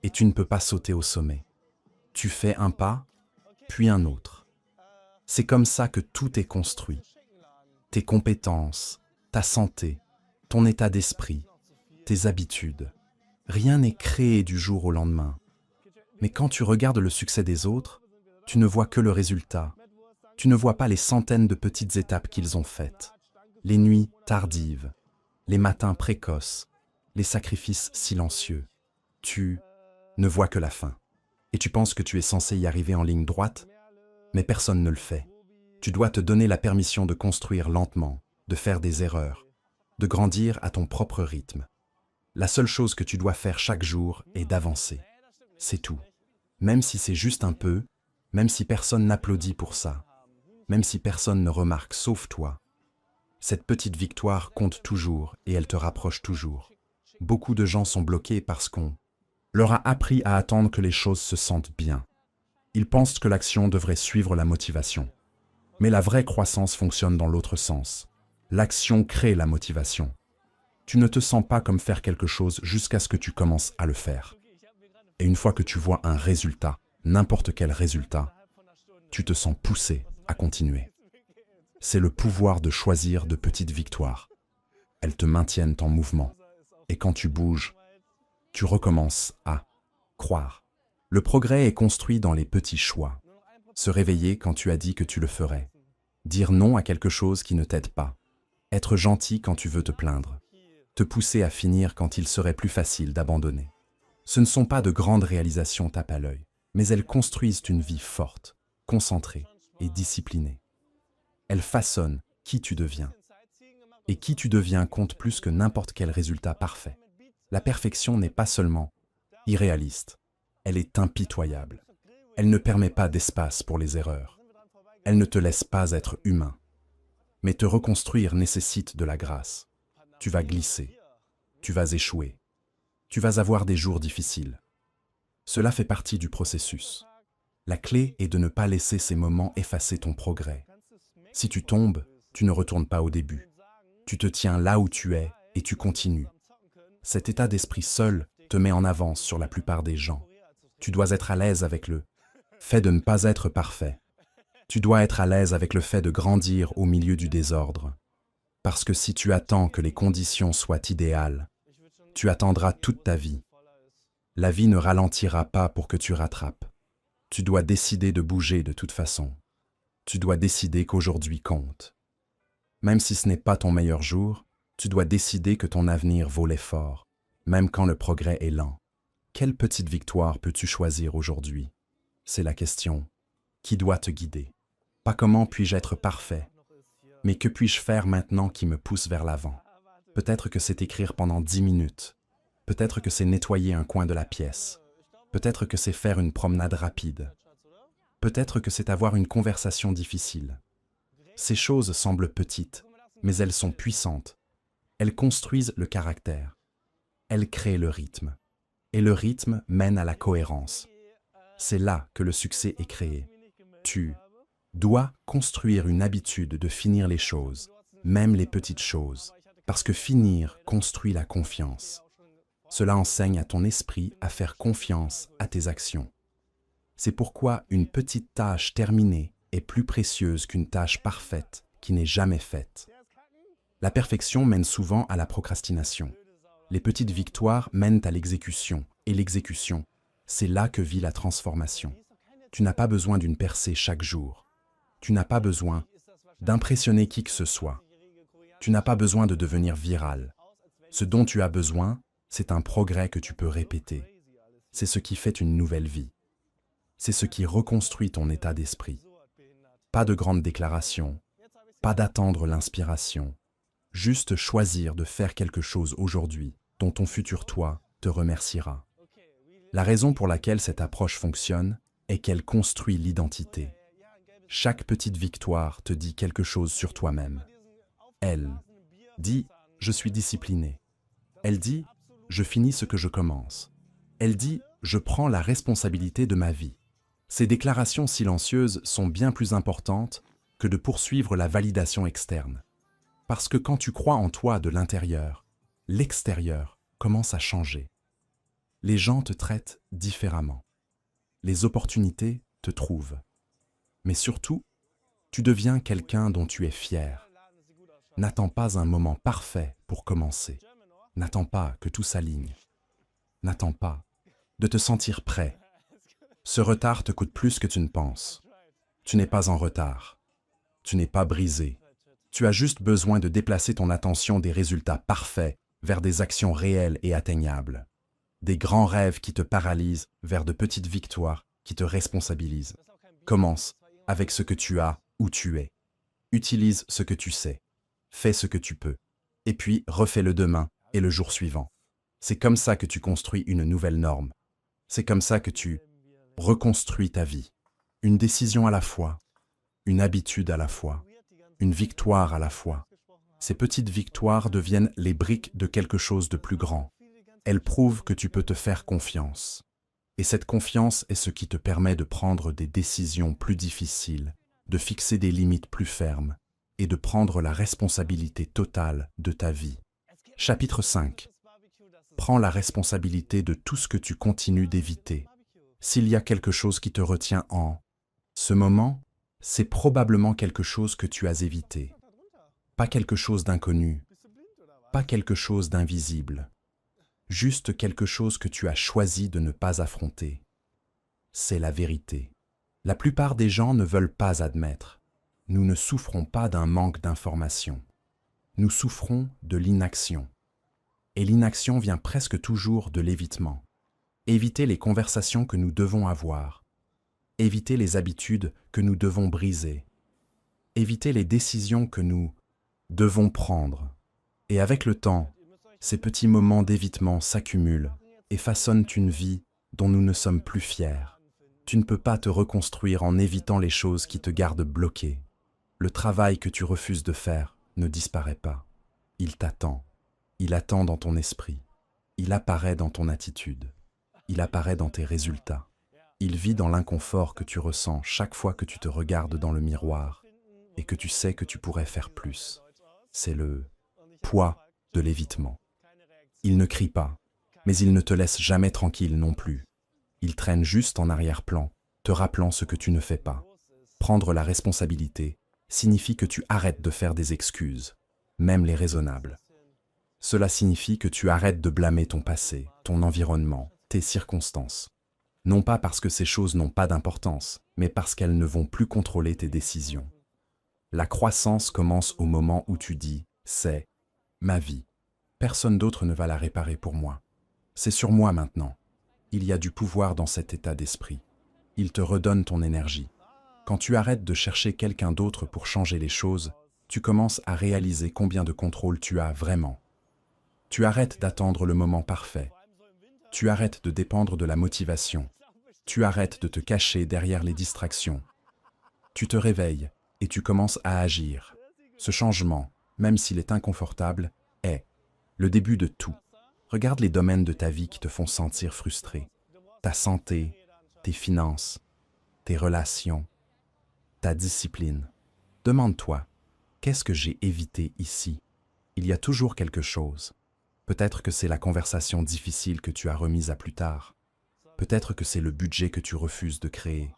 Et tu ne peux pas sauter au sommet. Tu fais un pas, puis un autre. C'est comme ça que tout est construit. Tes compétences, ta santé, ton état d'esprit, tes habitudes. Rien n'est créé du jour au lendemain. Mais quand tu regardes le succès des autres, tu ne vois que le résultat. Tu ne vois pas les centaines de petites étapes qu'ils ont faites. Les nuits tardives, les matins précoces, les sacrifices silencieux. Tu ne vois que la fin. Et tu penses que tu es censé y arriver en ligne droite, mais personne ne le fait. Tu dois te donner la permission de construire lentement, de faire des erreurs, de grandir à ton propre rythme. La seule chose que tu dois faire chaque jour est d'avancer. C'est tout. Même si c'est juste un peu, même si personne n'applaudit pour ça, même si personne ne remarque sauf toi, cette petite victoire compte toujours et elle te rapproche toujours. Beaucoup de gens sont bloqués parce qu'on leur a appris à attendre que les choses se sentent bien. Ils pensent que l'action devrait suivre la motivation. Mais la vraie croissance fonctionne dans l'autre sens. L'action crée la motivation. Tu ne te sens pas comme faire quelque chose jusqu'à ce que tu commences à le faire. Et une fois que tu vois un résultat, n'importe quel résultat, tu te sens poussé à continuer. C'est le pouvoir de choisir de petites victoires. Elles te maintiennent en mouvement. Et quand tu bouges, tu recommences à croire. Le progrès est construit dans les petits choix. Se réveiller quand tu as dit que tu le ferais. Dire non à quelque chose qui ne t'aide pas. Être gentil quand tu veux te plaindre. Te pousser à finir quand il serait plus facile d'abandonner. Ce ne sont pas de grandes réalisations tape à l'œil, mais elles construisent une vie forte, concentrée et disciplinée. Elles façonnent qui tu deviens. Et qui tu deviens compte plus que n'importe quel résultat parfait. La perfection n'est pas seulement irréaliste, elle est impitoyable. Elle ne permet pas d'espace pour les erreurs. Elle ne te laisse pas être humain. Mais te reconstruire nécessite de la grâce. Tu vas glisser, tu vas échouer, tu vas avoir des jours difficiles. Cela fait partie du processus. La clé est de ne pas laisser ces moments effacer ton progrès. Si tu tombes, tu ne retournes pas au début. Tu te tiens là où tu es et tu continues. Cet état d'esprit seul te met en avance sur la plupart des gens. Tu dois être à l'aise avec le fait de ne pas être parfait. Tu dois être à l'aise avec le fait de grandir au milieu du désordre. Parce que si tu attends que les conditions soient idéales, tu attendras toute ta vie. La vie ne ralentira pas pour que tu rattrapes. Tu dois décider de bouger de toute façon. Tu dois décider qu'aujourd'hui compte. Même si ce n'est pas ton meilleur jour, tu dois décider que ton avenir vaut l'effort. même quand le progrès est lent. Quelle petite victoire peux-tu choisir aujourd'hui? C'est la question qui doit te guider. Pas comment puis-je être parfait, mais que puis-je faire maintenant qui me pousse vers l'avant? Peut-être que c'est écrire pendant 10 minutes. Peut-être que c'est nettoyer un coin de la pièce. Peut-être que c'est faire une promenade rapide. Peut-être que c'est avoir une conversation difficile. Ces choses semblent petites, mais elles sont puissantes. Elles construisent le caractère. Elles créent le rythme. Et le rythme mène à la cohérence. C'est là que le succès est créé. Tu dois construire une habitude de finir les choses, même les petites choses, parce que finir construit la confiance. Cela enseigne à ton esprit à faire confiance à tes actions. C'est pourquoi une petite tâche terminée est plus précieuse qu'une tâche parfaite qui n'est jamais faite. La perfection mène souvent à la procrastination. Les petites victoires mènent à l'exécution, et l'exécution, c'est là que vit la transformation. Tu n'as pas besoin d'une percée chaque jour. Tu n'as pas besoin d'impressionner qui que ce soit. Tu n'as pas besoin de devenir viral. Ce dont tu as besoin, c'est un progrès que tu peux répéter. C'est ce qui fait une nouvelle vie. C'est ce qui reconstruit ton état d'esprit. Pas de grandes déclarations, pas d'attendre l'inspiration. Juste choisir de faire quelque chose aujourd'hui dont ton futur toi te remerciera. La raison pour laquelle cette approche fonctionne est qu'elle construit l'identité. Chaque petite victoire te dit quelque chose sur toi-même. Elle dit « Je suis discipliné ». Elle dit « Je finis ce que je commence ». Elle dit « Je prends la responsabilité de ma vie ». Ces déclarations silencieuses sont bien plus importantes que de poursuivre la validation externe. Parce que quand tu crois en toi de l'intérieur, l'extérieur commence à changer. Les gens te traitent différemment. Les opportunités te trouvent. Mais surtout, tu deviens quelqu'un dont tu es fier. N'attends pas un moment parfait pour commencer. N'attends pas que tout s'aligne. N'attends pas de te sentir prêt. Ce retard te coûte plus que tu ne penses. Tu n'es pas en retard. Tu n'es pas brisé. Tu as juste besoin de déplacer ton attention des résultats parfaits vers des actions réelles et atteignables. Des grands rêves qui te paralysent vers de petites victoires qui te responsabilisent. Commence avec ce que tu as où tu es. Utilise ce que tu sais. Fais ce que tu peux. Et puis refais-le demain et le jour suivant. C'est comme ça que tu construis une nouvelle norme. C'est comme ça que tu reconstruis ta vie. Une décision à la fois, une habitude à la fois, une victoire à la fois. Ces petites victoires deviennent les briques de quelque chose de plus grand. Elles prouvent que tu peux te faire confiance. Et cette confiance est ce qui te permet de prendre des décisions plus difficiles, de fixer des limites plus fermes et de prendre la responsabilité totale de ta vie. Chapitre 5. Prends la responsabilité de tout ce que tu continues d'éviter. S'il y a quelque chose qui te retient en ce moment, c'est probablement quelque chose que tu as évité. Pas quelque chose d'inconnu, pas quelque chose d'invisible. Juste quelque chose que tu as choisi de ne pas affronter. C'est la vérité. La plupart des gens ne veulent pas admettre. Nous ne souffrons pas d'un manque d'information. Nous souffrons de l'inaction. Et l'inaction vient presque toujours de l'évitement. Éviter les conversations que nous devons avoir. Éviter les habitudes que nous devons briser. Éviter les décisions que nous devons prendre. Et avec le temps, ces petits moments d'évitement s'accumulent et façonnent une vie dont nous ne sommes plus fiers. Tu ne peux pas te reconstruire en évitant les choses qui te gardent bloqué. Le travail que tu refuses de faire ne disparaît pas. Il t'attend. Il attend dans ton esprit. Il apparaît dans ton attitude. Il apparaît dans tes résultats. Il vit dans l'inconfort que tu ressens chaque fois que tu te regardes dans le miroir et que tu sais que tu pourrais faire plus. C'est le poids de l'évitement. Il ne crie pas, mais il ne te laisse jamais tranquille non plus. Il traîne juste en arrière-plan, te rappelant ce que tu ne fais pas. Prendre la responsabilité signifie que tu arrêtes de faire des excuses, même les raisonnables. Cela signifie que tu arrêtes de blâmer ton passé, ton environnement, tes circonstances. Non pas parce que ces choses n'ont pas d'importance, mais parce qu'elles ne vont plus contrôler tes décisions. La croissance commence au moment où tu dis « c'est ma vie ». Personne d'autre ne va la réparer pour moi. C'est sur moi maintenant. Il y a du pouvoir dans cet état d'esprit. Il te redonne ton énergie. Quand tu arrêtes de chercher quelqu'un d'autre pour changer les choses, tu commences à réaliser combien de contrôle tu as vraiment. Tu arrêtes d'attendre le moment parfait. Tu arrêtes de dépendre de la motivation. Tu arrêtes de te cacher derrière les distractions. Tu te réveilles et tu commences à agir. Ce changement, même s'il est inconfortable, est le début de tout. Regarde les domaines de ta vie qui te font sentir frustré. Ta santé, tes finances, tes relations, ta discipline. Demande-toi, qu'est-ce que j'ai évité ici? Il y a toujours quelque chose. Peut-être que c'est la conversation difficile que tu as remise à plus tard. Peut-être que c'est le budget que tu refuses de créer.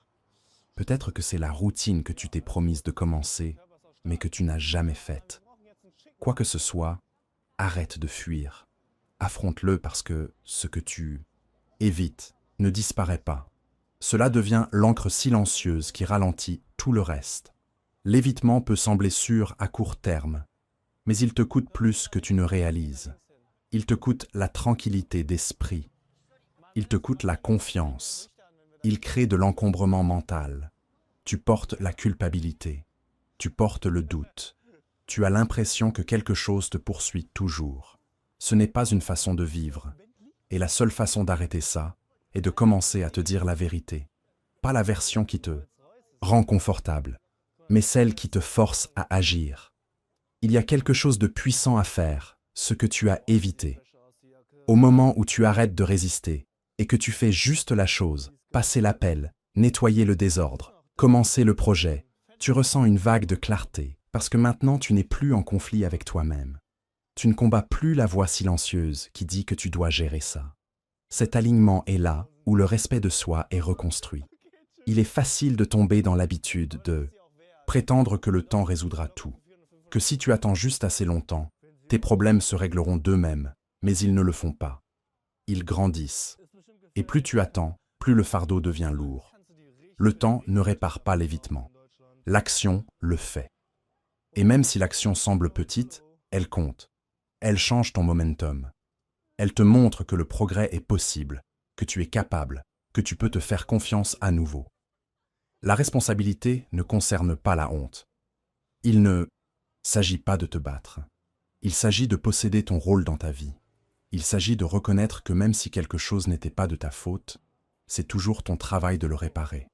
Peut-être que c'est la routine que tu t'es promise de commencer, mais que tu n'as jamais faite. Quoi que ce soit, arrête de fuir. Affronte-le parce que ce que tu évites ne disparaît pas. Cela devient l'encre silencieuse qui ralentit tout le reste. L'évitement peut sembler sûr à court terme, mais il te coûte plus que tu ne réalises. Il te coûte la tranquillité d'esprit. Il te coûte la confiance. Il crée de l'encombrement mental. Tu portes la culpabilité. Tu portes le doute. Tu as l'impression que quelque chose te poursuit toujours. Ce n'est pas une façon de vivre. Et la seule façon d'arrêter ça est de commencer à te dire la vérité. Pas la version qui te rend confortable, mais celle qui te force à agir. Il y a quelque chose de puissant à faire, ce que tu as évité. Au moment où tu arrêtes de résister et que tu fais juste la chose, passer l'appel, nettoyer le désordre, commencer le projet, tu ressens une vague de clarté parce que maintenant tu n'es plus en conflit avec toi-même. Tu ne combats plus la voix silencieuse qui dit que tu dois gérer ça. Cet alignement est là où le respect de soi est reconstruit. Il est facile de tomber dans l'habitude de prétendre que le temps résoudra tout, que si tu attends juste assez longtemps, tes problèmes se régleront d'eux-mêmes, mais ils ne le font pas. Ils grandissent. Et plus tu attends, plus le fardeau devient lourd. Le temps ne répare pas l'évitement. L'action le fait. Et même si l'action semble petite, elle compte. Elle change ton momentum. Elle te montre que le progrès est possible, que tu es capable, que tu peux te faire confiance à nouveau. La responsabilité ne concerne pas la honte. Il ne s'agit pas de te battre. Il s'agit de posséder ton rôle dans ta vie. Il s'agit de reconnaître que même si quelque chose n'était pas de ta faute, c'est toujours ton travail de le réparer.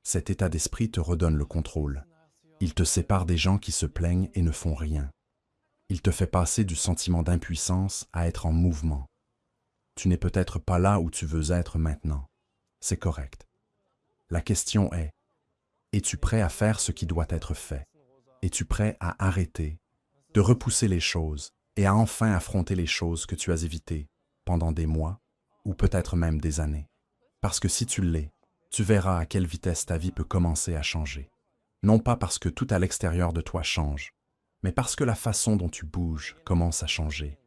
Cet état d'esprit te redonne le contrôle. Il te sépare des gens qui se plaignent et ne font rien. Il te fait passer du sentiment d'impuissance à être en mouvement. Tu n'es peut-être pas là où tu veux être maintenant. C'est correct. La question est, es-tu prêt à faire ce qui doit être fait? Es-tu prêt à arrêter, de repousser les choses et à enfin affronter les choses que tu as évitées pendant des mois ou peut-être même des années? Parce que si tu l'es, tu verras à quelle vitesse ta vie peut commencer à changer. Non pas parce que tout à l'extérieur de toi change, mais parce que la façon dont tu bouges commence à changer.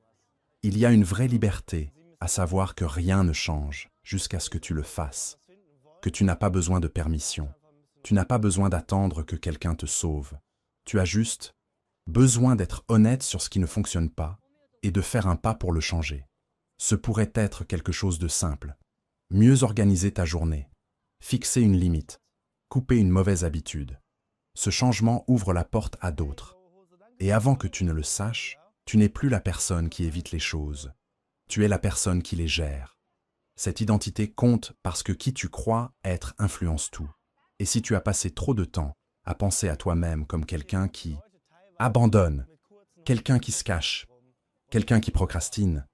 Il y a une vraie liberté à savoir que rien ne change jusqu'à ce que tu le fasses, que tu n'as pas besoin de permission, tu n'as pas besoin d'attendre que quelqu'un te sauve. Tu as juste besoin d'être honnête sur ce qui ne fonctionne pas et de faire un pas pour le changer. Ce pourrait être quelque chose de simple. Mieux organiser ta journée, fixer une limite, couper une mauvaise habitude. Ce changement ouvre la porte à d'autres. Et avant que tu ne le saches, tu n'es plus la personne qui évite les choses. Tu es la personne qui les gère. Cette identité compte parce que qui tu crois être influence tout. Et si tu as passé trop de temps à penser à toi-même comme quelqu'un qui abandonne, quelqu'un qui se cache, quelqu'un qui procrastine,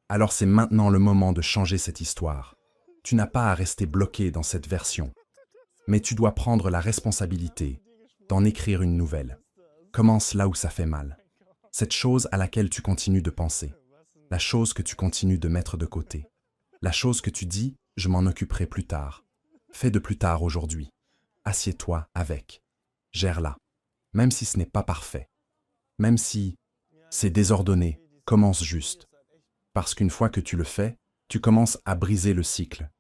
alors c'est maintenant le moment de changer cette histoire. Tu n'as pas à rester bloqué dans cette version, mais tu dois prendre la responsabilité d'en écrire une nouvelle. Commence là où ça fait mal. Cette chose à laquelle tu continues de penser. La chose que tu continues de mettre de côté. La chose que tu dis, je m'en occuperai plus tard. Fais de plus tard aujourd'hui. Assieds-toi avec. Gère-la. Même si ce n'est pas parfait. Même si c'est désordonné, commence juste. Parce qu'une fois que tu le fais, tu commences à briser le cycle.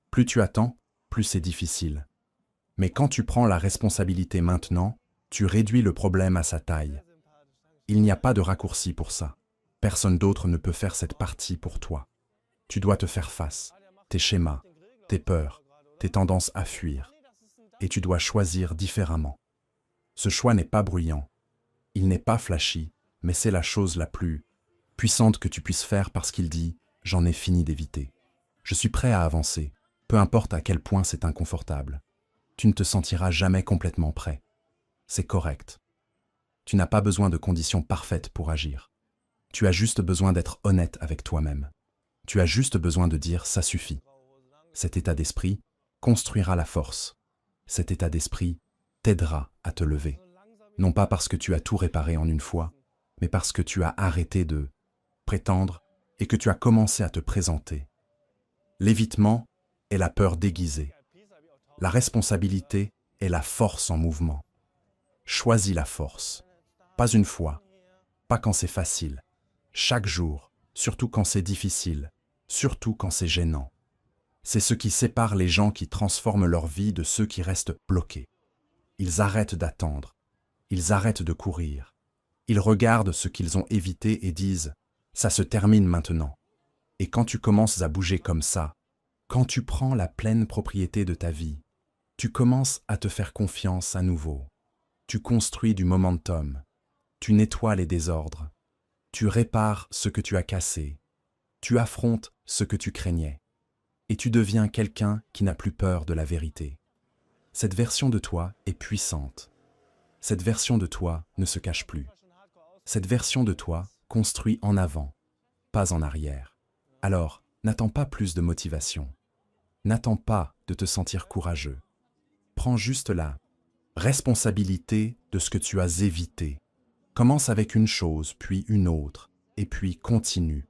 Plus tu attends, plus c'est difficile. Mais quand tu prends la responsabilité maintenant, tu réduis le problème à sa taille. Il n'y a pas de raccourci pour ça. Personne d'autre ne peut faire cette partie pour toi. Tu dois te faire face, tes schémas, tes peurs, tes tendances à fuir, et tu dois choisir différemment. Ce choix n'est pas bruyant, il n'est pas flashy, mais c'est la chose la plus puissante que tu puisses faire parce qu'il dit « j'en ai fini d'éviter ». Je suis prêt à avancer, peu importe à quel point c'est inconfortable. Tu ne te sentiras jamais complètement prêt. C'est correct. Tu n'as pas besoin de conditions parfaites pour agir. Tu as juste besoin d'être honnête avec toi-même. Tu as juste besoin de dire « ça suffit ». Cet état d'esprit construira la force. Cet état d'esprit t'aidera à te lever. Non pas parce que tu as tout réparé en une fois, mais parce que tu as arrêté de prétendre et que tu as commencé à te présenter. L'évitement est la peur déguisée. La responsabilité est la force en mouvement. Choisis la force. Pas une fois, pas quand c'est facile. Chaque jour, surtout quand c'est difficile, surtout quand c'est gênant. C'est ce qui sépare les gens qui transforment leur vie de ceux qui restent bloqués. Ils arrêtent d'attendre. Ils arrêtent de courir. Ils regardent ce qu'ils ont évité et disent « ça se termine maintenant ». Et quand tu commences à bouger comme ça, quand tu prends la pleine propriété de ta vie, tu commences à te faire confiance à nouveau. Tu construis du momentum. Tu nettoies les désordres. Tu répares ce que tu as cassé. Tu affrontes ce que tu craignais. Et tu deviens quelqu'un qui n'a plus peur de la vérité. Cette version de toi est puissante. Cette version de toi ne se cache plus. Cette version de toi construit en avant, pas en arrière. Alors, n'attends pas plus de motivation. N'attends pas de te sentir courageux. Prends juste la responsabilité de ce que tu as évité. Commence avec une chose, puis une autre, et puis continue.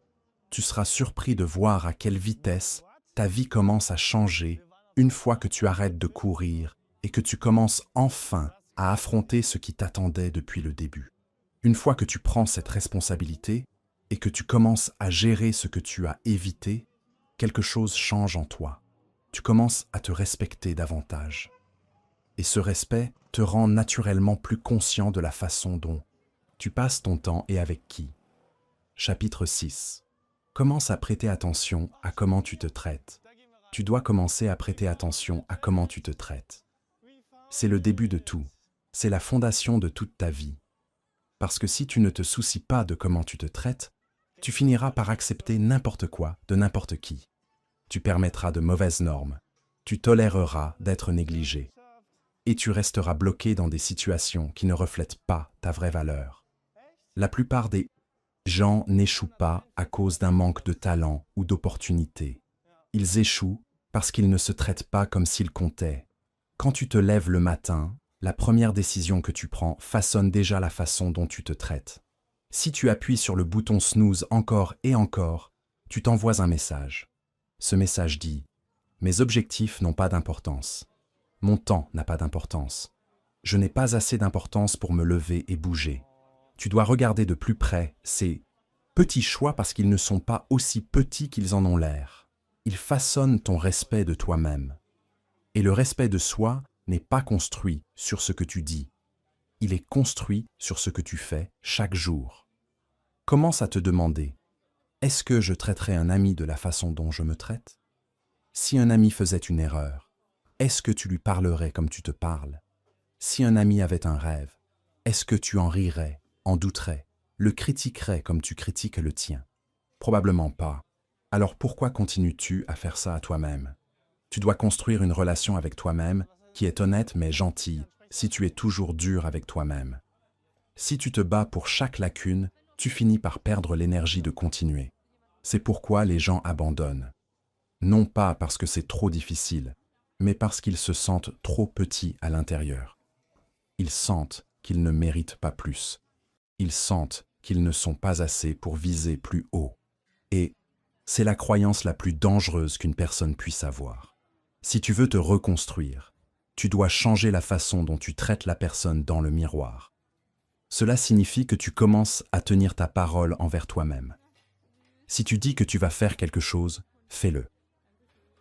Tu seras surpris de voir à quelle vitesse ta vie commence à changer une fois que tu arrêtes de courir et que tu commences enfin à affronter ce qui t'attendait depuis le début. Une fois que tu prends cette responsabilité et que tu commences à gérer ce que tu as évité, quelque chose change en toi. Tu commences à te respecter davantage. Et ce respect te rend naturellement plus conscient de la façon dont tu passes ton temps et avec qui. Chapitre 6. Commence à prêter attention à comment tu te traites. Tu dois commencer à prêter attention à comment tu te traites. C'est le début de tout. C'est la fondation de toute ta vie. Parce que si tu ne te soucies pas de comment tu te traites, tu finiras par accepter n'importe quoi de n'importe qui. Tu permettras de mauvaises normes. Tu toléreras d'être négligé. Et tu resteras bloqué dans des situations qui ne reflètent pas ta vraie valeur. La plupart des gens n'échouent pas à cause d'un manque de talent ou d'opportunité. Ils échouent parce qu'ils ne se traitent pas comme s'ils comptaient. Quand tu te lèves le matin, la première décision que tu prends façonne déjà la façon dont tu te traites. Si tu appuies sur le bouton snooze encore et encore, tu t'envoies un message. Ce message dit « Mes objectifs n'ont pas d'importance. Mon temps n'a pas d'importance. Je n'ai pas assez d'importance pour me lever et bouger. » Tu dois regarder de plus près ces petits choix parce qu'ils ne sont pas aussi petits qu'ils en ont l'air. Ils façonnent ton respect de toi-même. Et le respect de soi n'est pas construit sur ce que tu dis. Il est construit sur ce que tu fais chaque jour. Commence à te demander, est-ce que je traiterais un ami de la façon dont je me traite? Si un ami faisait une erreur, est-ce que tu lui parlerais comme tu te parles? Si un ami avait un rêve, est-ce que tu en rirais, en douterais, le critiquerais comme tu critiques le tien? Probablement pas. Alors pourquoi continues-tu à faire ça à toi-même? Tu dois construire une relation avec toi-même qui est honnête mais gentille si tu es toujours dur avec toi-même. Si tu te bats pour chaque lacune, tu finis par perdre l'énergie de continuer. C'est pourquoi les gens abandonnent. Non pas parce que c'est trop difficile, mais parce qu'ils se sentent trop petits à l'intérieur. Ils sentent qu'ils ne méritent pas plus. Ils sentent qu'ils ne sont pas assez pour viser plus haut. Et c'est la croyance la plus dangereuse qu'une personne puisse avoir. Si tu veux te reconstruire, tu dois changer la façon dont tu traites la personne dans le miroir. Cela signifie que tu commences à tenir ta parole envers toi-même. Si tu dis que tu vas faire quelque chose, fais-le.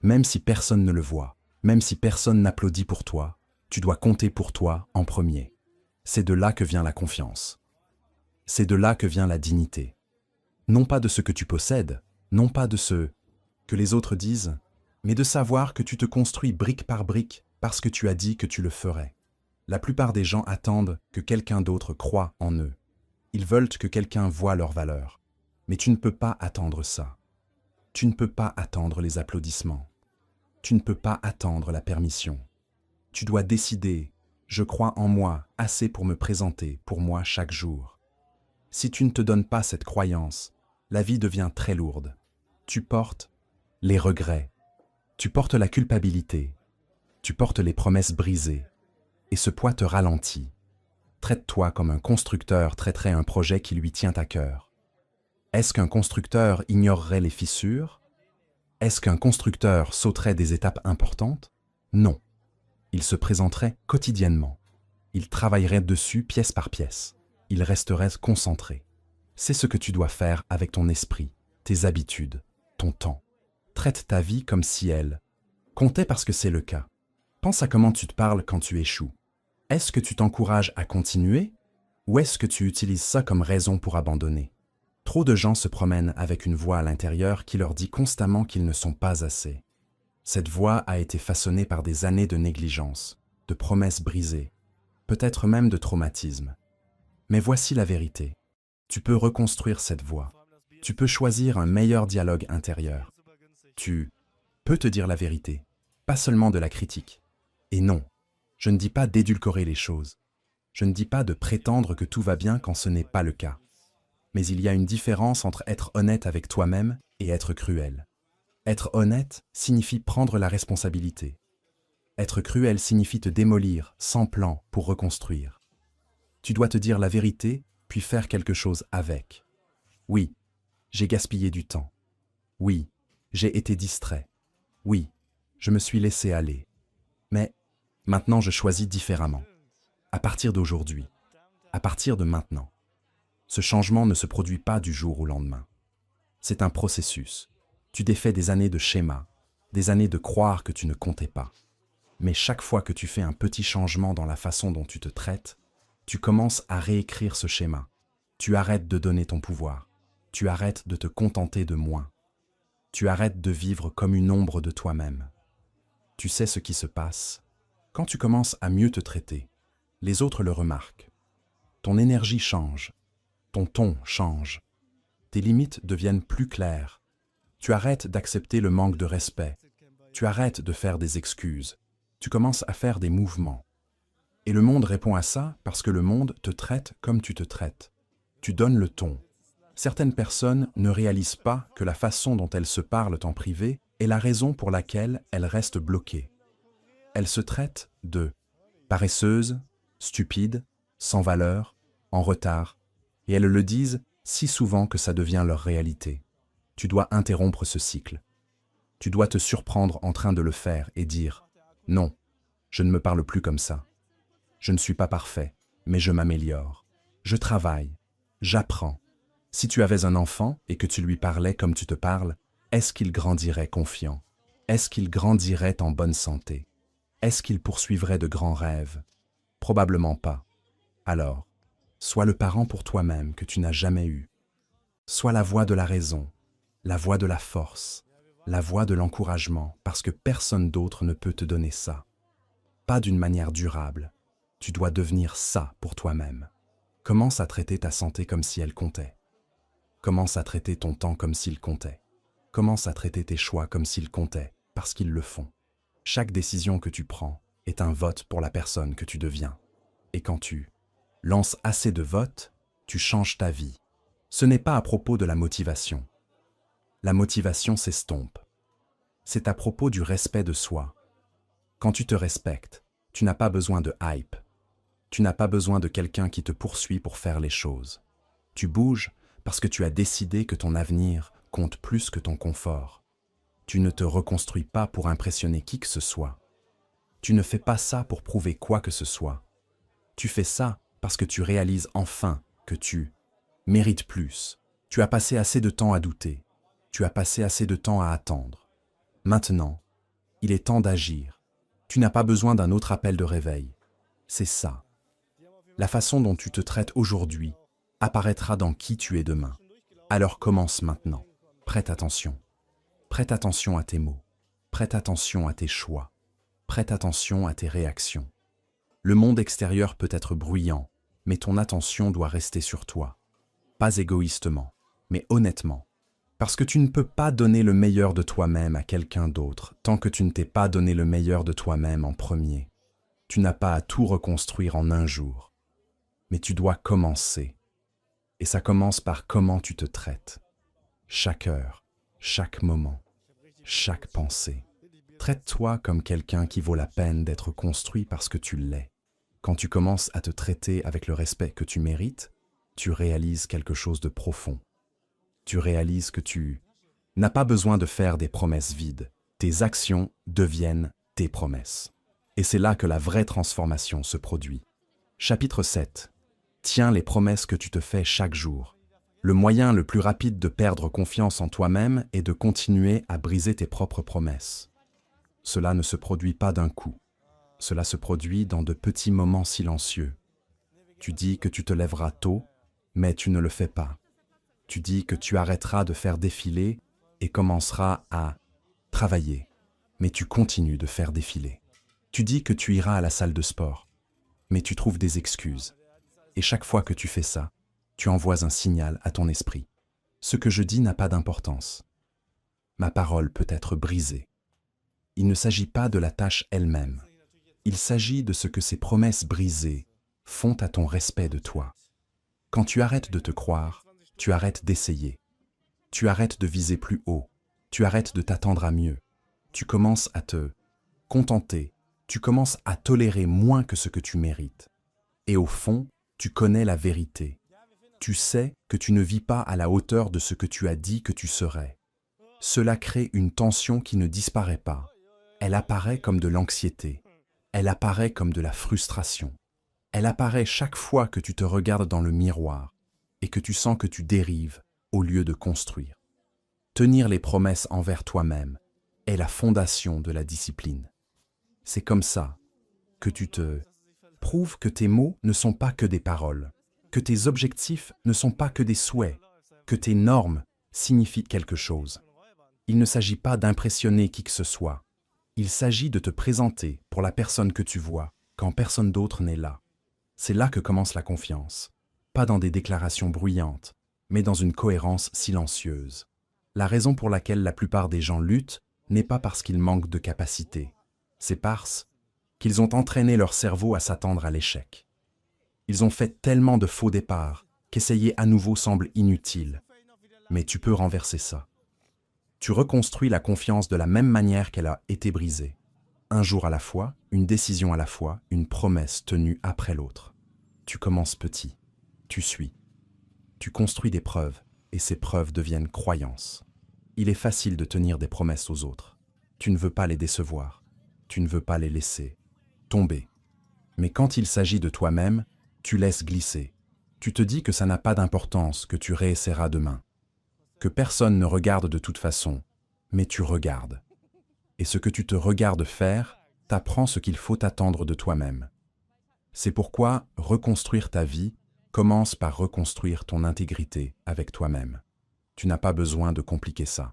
Même si personne ne le voit, même si personne n'applaudit pour toi, tu dois compter pour toi en premier. C'est de là que vient la confiance. C'est de là que vient la dignité. Non pas de ce que tu possèdes, non pas de ce que les autres disent, mais de savoir que tu te construis brique par brique parce que tu as dit que tu le ferais. La plupart des gens attendent que quelqu'un d'autre croie en eux. Ils veulent que quelqu'un voie leur valeur. Mais tu ne peux pas attendre ça. Tu ne peux pas attendre les applaudissements. Tu ne peux pas attendre la permission. Tu dois décider, je crois en moi assez pour me présenter pour moi chaque jour. Si tu ne te donnes pas cette croyance, la vie devient très lourde. Tu portes les regrets, tu portes la culpabilité, tu portes les promesses brisées, et ce poids te ralentit. Traite-toi comme un constructeur traiterait un projet qui lui tient à cœur. Est-ce qu'un constructeur ignorerait les fissures? Est-ce qu'un constructeur sauterait des étapes importantes? Non. Il se présenterait quotidiennement. Il travaillerait dessus pièce par pièce. Il resterait concentré. C'est ce que tu dois faire avec ton esprit, tes habitudes, ton temps. Traite ta vie comme si elle comptait parce que c'est le cas. Pense à comment tu te parles quand tu échoues. Est-ce que tu t'encourages à continuer ou est-ce que tu utilises ça comme raison pour abandonner? Trop de gens se promènent avec une voix à l'intérieur qui leur dit constamment qu'ils ne sont pas assez. Cette voix a été façonnée par des années de négligence, de promesses brisées, peut-être même de traumatisme. Mais voici la vérité. Tu peux reconstruire cette voix. Tu peux choisir un meilleur dialogue intérieur. Tu peux te dire la vérité, pas seulement de la critique. Et non, je ne dis pas d'édulcorer les choses. Je ne dis pas de prétendre que tout va bien quand ce n'est pas le cas. Mais il y a une différence entre être honnête avec toi-même et être cruel. Être honnête signifie prendre la responsabilité. Être cruel signifie te démolir sans plan pour reconstruire. Tu dois te dire la vérité, puis faire quelque chose avec. Oui, j'ai gaspillé du temps. Oui, j'ai été distrait. Oui, je me suis laissé aller. Mais maintenant je choisis différemment. À partir d'aujourd'hui, à partir de maintenant. Ce changement ne se produit pas du jour au lendemain. C'est un processus. Tu défais des années de schémas, des années de croire que tu ne comptais pas. Mais chaque fois que tu fais un petit changement dans la façon dont tu te traites, tu commences à réécrire ce schéma. Tu arrêtes de donner ton pouvoir. Tu arrêtes de te contenter de moins. Tu arrêtes de vivre comme une ombre de toi-même. Tu sais ce qui se passe. Quand tu commences à mieux te traiter, les autres le remarquent. Ton énergie change. Ton ton change. Tes limites deviennent plus claires. Tu arrêtes d'accepter le manque de respect. Tu arrêtes de faire des excuses. Tu commences à faire des mouvements. Et le monde répond à ça parce que le monde te traite comme tu te traites. Tu donnes le ton. Certaines personnes ne réalisent pas que la façon dont elles se parlent en privé est la raison pour laquelle elles restent bloquées. Elles se traitent de paresseuses, stupides, sans valeur, en retard, et elles le disent si souvent que ça devient leur réalité. Tu dois interrompre ce cycle. Tu dois te surprendre en train de le faire et dire « Non, je ne me parle plus comme ça. Je ne suis pas parfait, mais je m'améliore. Je travaille. J'apprends. » Si tu avais un enfant et que tu lui parlais comme tu te parles, est-ce qu'il grandirait confiant? Est-ce qu'il grandirait en bonne santé? Est-ce qu'il poursuivrait de grands rêves? Probablement pas. Alors, sois le parent pour toi-même que tu n'as jamais eu. Sois la voix de la raison, la voix de la force, la voix de l'encouragement, parce que personne d'autre ne peut te donner ça. Pas d'une manière durable. Tu dois devenir ça pour toi-même. Commence à traiter ta santé comme si elle comptait. Commence à traiter ton temps comme s'il comptait. Commence à traiter tes choix comme s'ils comptaient, parce qu'ils le font. Chaque décision que tu prends est un vote pour la personne que tu deviens. Et quand tu lances assez de votes, tu changes ta vie. Ce n'est pas à propos de la motivation. La motivation s'estompe. C'est à propos du respect de soi. Quand tu te respectes, tu n'as pas besoin de hype. Tu n'as pas besoin de quelqu'un qui te poursuit pour faire les choses. Tu bouges parce que tu as décidé que ton avenir compte plus que ton confort. Tu ne te reconstruis pas pour impressionner qui que ce soit. Tu ne fais pas ça pour prouver quoi que ce soit. Tu fais ça parce que tu réalises enfin que tu mérites plus. Tu as passé assez de temps à douter. Tu as passé assez de temps à attendre. Maintenant, il est temps d'agir. Tu n'as pas besoin d'un autre appel de réveil. C'est ça. La façon dont tu te traites aujourd'hui apparaîtra dans qui tu es demain. Alors commence maintenant. Prête attention. Prête attention à tes mots. Prête attention à tes choix. Prête attention à tes réactions. Le monde extérieur peut être bruyant, mais ton attention doit rester sur toi. Pas égoïstement, mais honnêtement. Parce que tu ne peux pas donner le meilleur de toi-même à quelqu'un d'autre tant que tu ne t'es pas donné le meilleur de toi-même en premier. Tu n'as pas à tout reconstruire en un jour. Mais tu dois commencer. Et ça commence par comment tu te traites. Chaque heure, chaque moment, chaque pensée. Traite-toi comme quelqu'un qui vaut la peine d'être construit parce que tu l'es. Quand tu commences à te traiter avec le respect que tu mérites, tu réalises quelque chose de profond. Tu réalises que tu n'as pas besoin de faire des promesses vides. Tes actions deviennent tes promesses. Et c'est là que la vraie transformation se produit. Chapitre 7. Tiens les promesses que tu te fais chaque jour. Le moyen le plus rapide de perdre confiance en toi-même est de continuer à briser tes propres promesses. Cela ne se produit pas d'un coup. Cela se produit dans de petits moments silencieux. Tu dis que tu te lèveras tôt, mais tu ne le fais pas. Tu dis que tu arrêteras de faire défiler et commenceras à travailler, mais tu continues de faire défiler. Tu dis que tu iras à la salle de sport, mais tu trouves des excuses. Et chaque fois que tu fais ça, tu envoies un signal à ton esprit. Ce que je dis n'a pas d'importance. Ma parole peut être brisée. Il ne s'agit pas de la tâche elle-même. Il s'agit de ce que ces promesses brisées font à ton respect de toi. Quand tu arrêtes de te croire, tu arrêtes d'essayer. Tu arrêtes de viser plus haut. Tu arrêtes de t'attendre à mieux. Tu commences à te contenter. Tu commences à tolérer moins que ce que tu mérites. Et au fond, tu connais la vérité. Tu sais que tu ne vis pas à la hauteur de ce que tu as dit que tu serais. Cela crée une tension qui ne disparaît pas. Elle apparaît comme de l'anxiété. Elle apparaît comme de la frustration. Elle apparaît chaque fois que tu te regardes dans le miroir et que tu sens que tu dérives au lieu de construire. Tenir les promesses envers toi-même est la fondation de la discipline. C'est comme ça que tu te prouves que tes mots ne sont pas que des paroles, que tes objectifs ne sont pas que des souhaits, que tes normes signifient quelque chose. Il ne s'agit pas d'impressionner qui que ce soit. Il s'agit de te présenter pour la personne que tu vois quand personne d'autre n'est là. C'est là que commence la confiance. Pas dans des déclarations bruyantes, mais dans une cohérence silencieuse. La raison pour laquelle la plupart des gens luttent n'est pas parce qu'ils manquent de capacité. C'est parce qu'ils ont entraîné leur cerveau à s'attendre à l'échec. Ils ont fait tellement de faux départs qu'essayer à nouveau semble inutile. Mais tu peux renverser ça. Tu reconstruis la confiance de la même manière qu'elle a été brisée. Un jour à la fois, une décision à la fois, une promesse tenue après l'autre. Tu commences petit. Tu suis. Tu construis des preuves, et ces preuves deviennent croyances. Il est facile de tenir des promesses aux autres. Tu ne veux pas les décevoir. Tu ne veux pas les laisser tomber. Mais quand il s'agit de toi-même, tu laisses glisser. Tu te dis que ça n'a pas d'importance, que tu réessaieras demain. Que personne ne regarde de toute façon, mais tu regardes. Et ce que tu te regardes faire t'apprend ce qu'il faut attendre de toi-même. C'est pourquoi reconstruire ta vie commence par reconstruire ton intégrité avec toi-même. Tu n'as pas besoin de compliquer ça.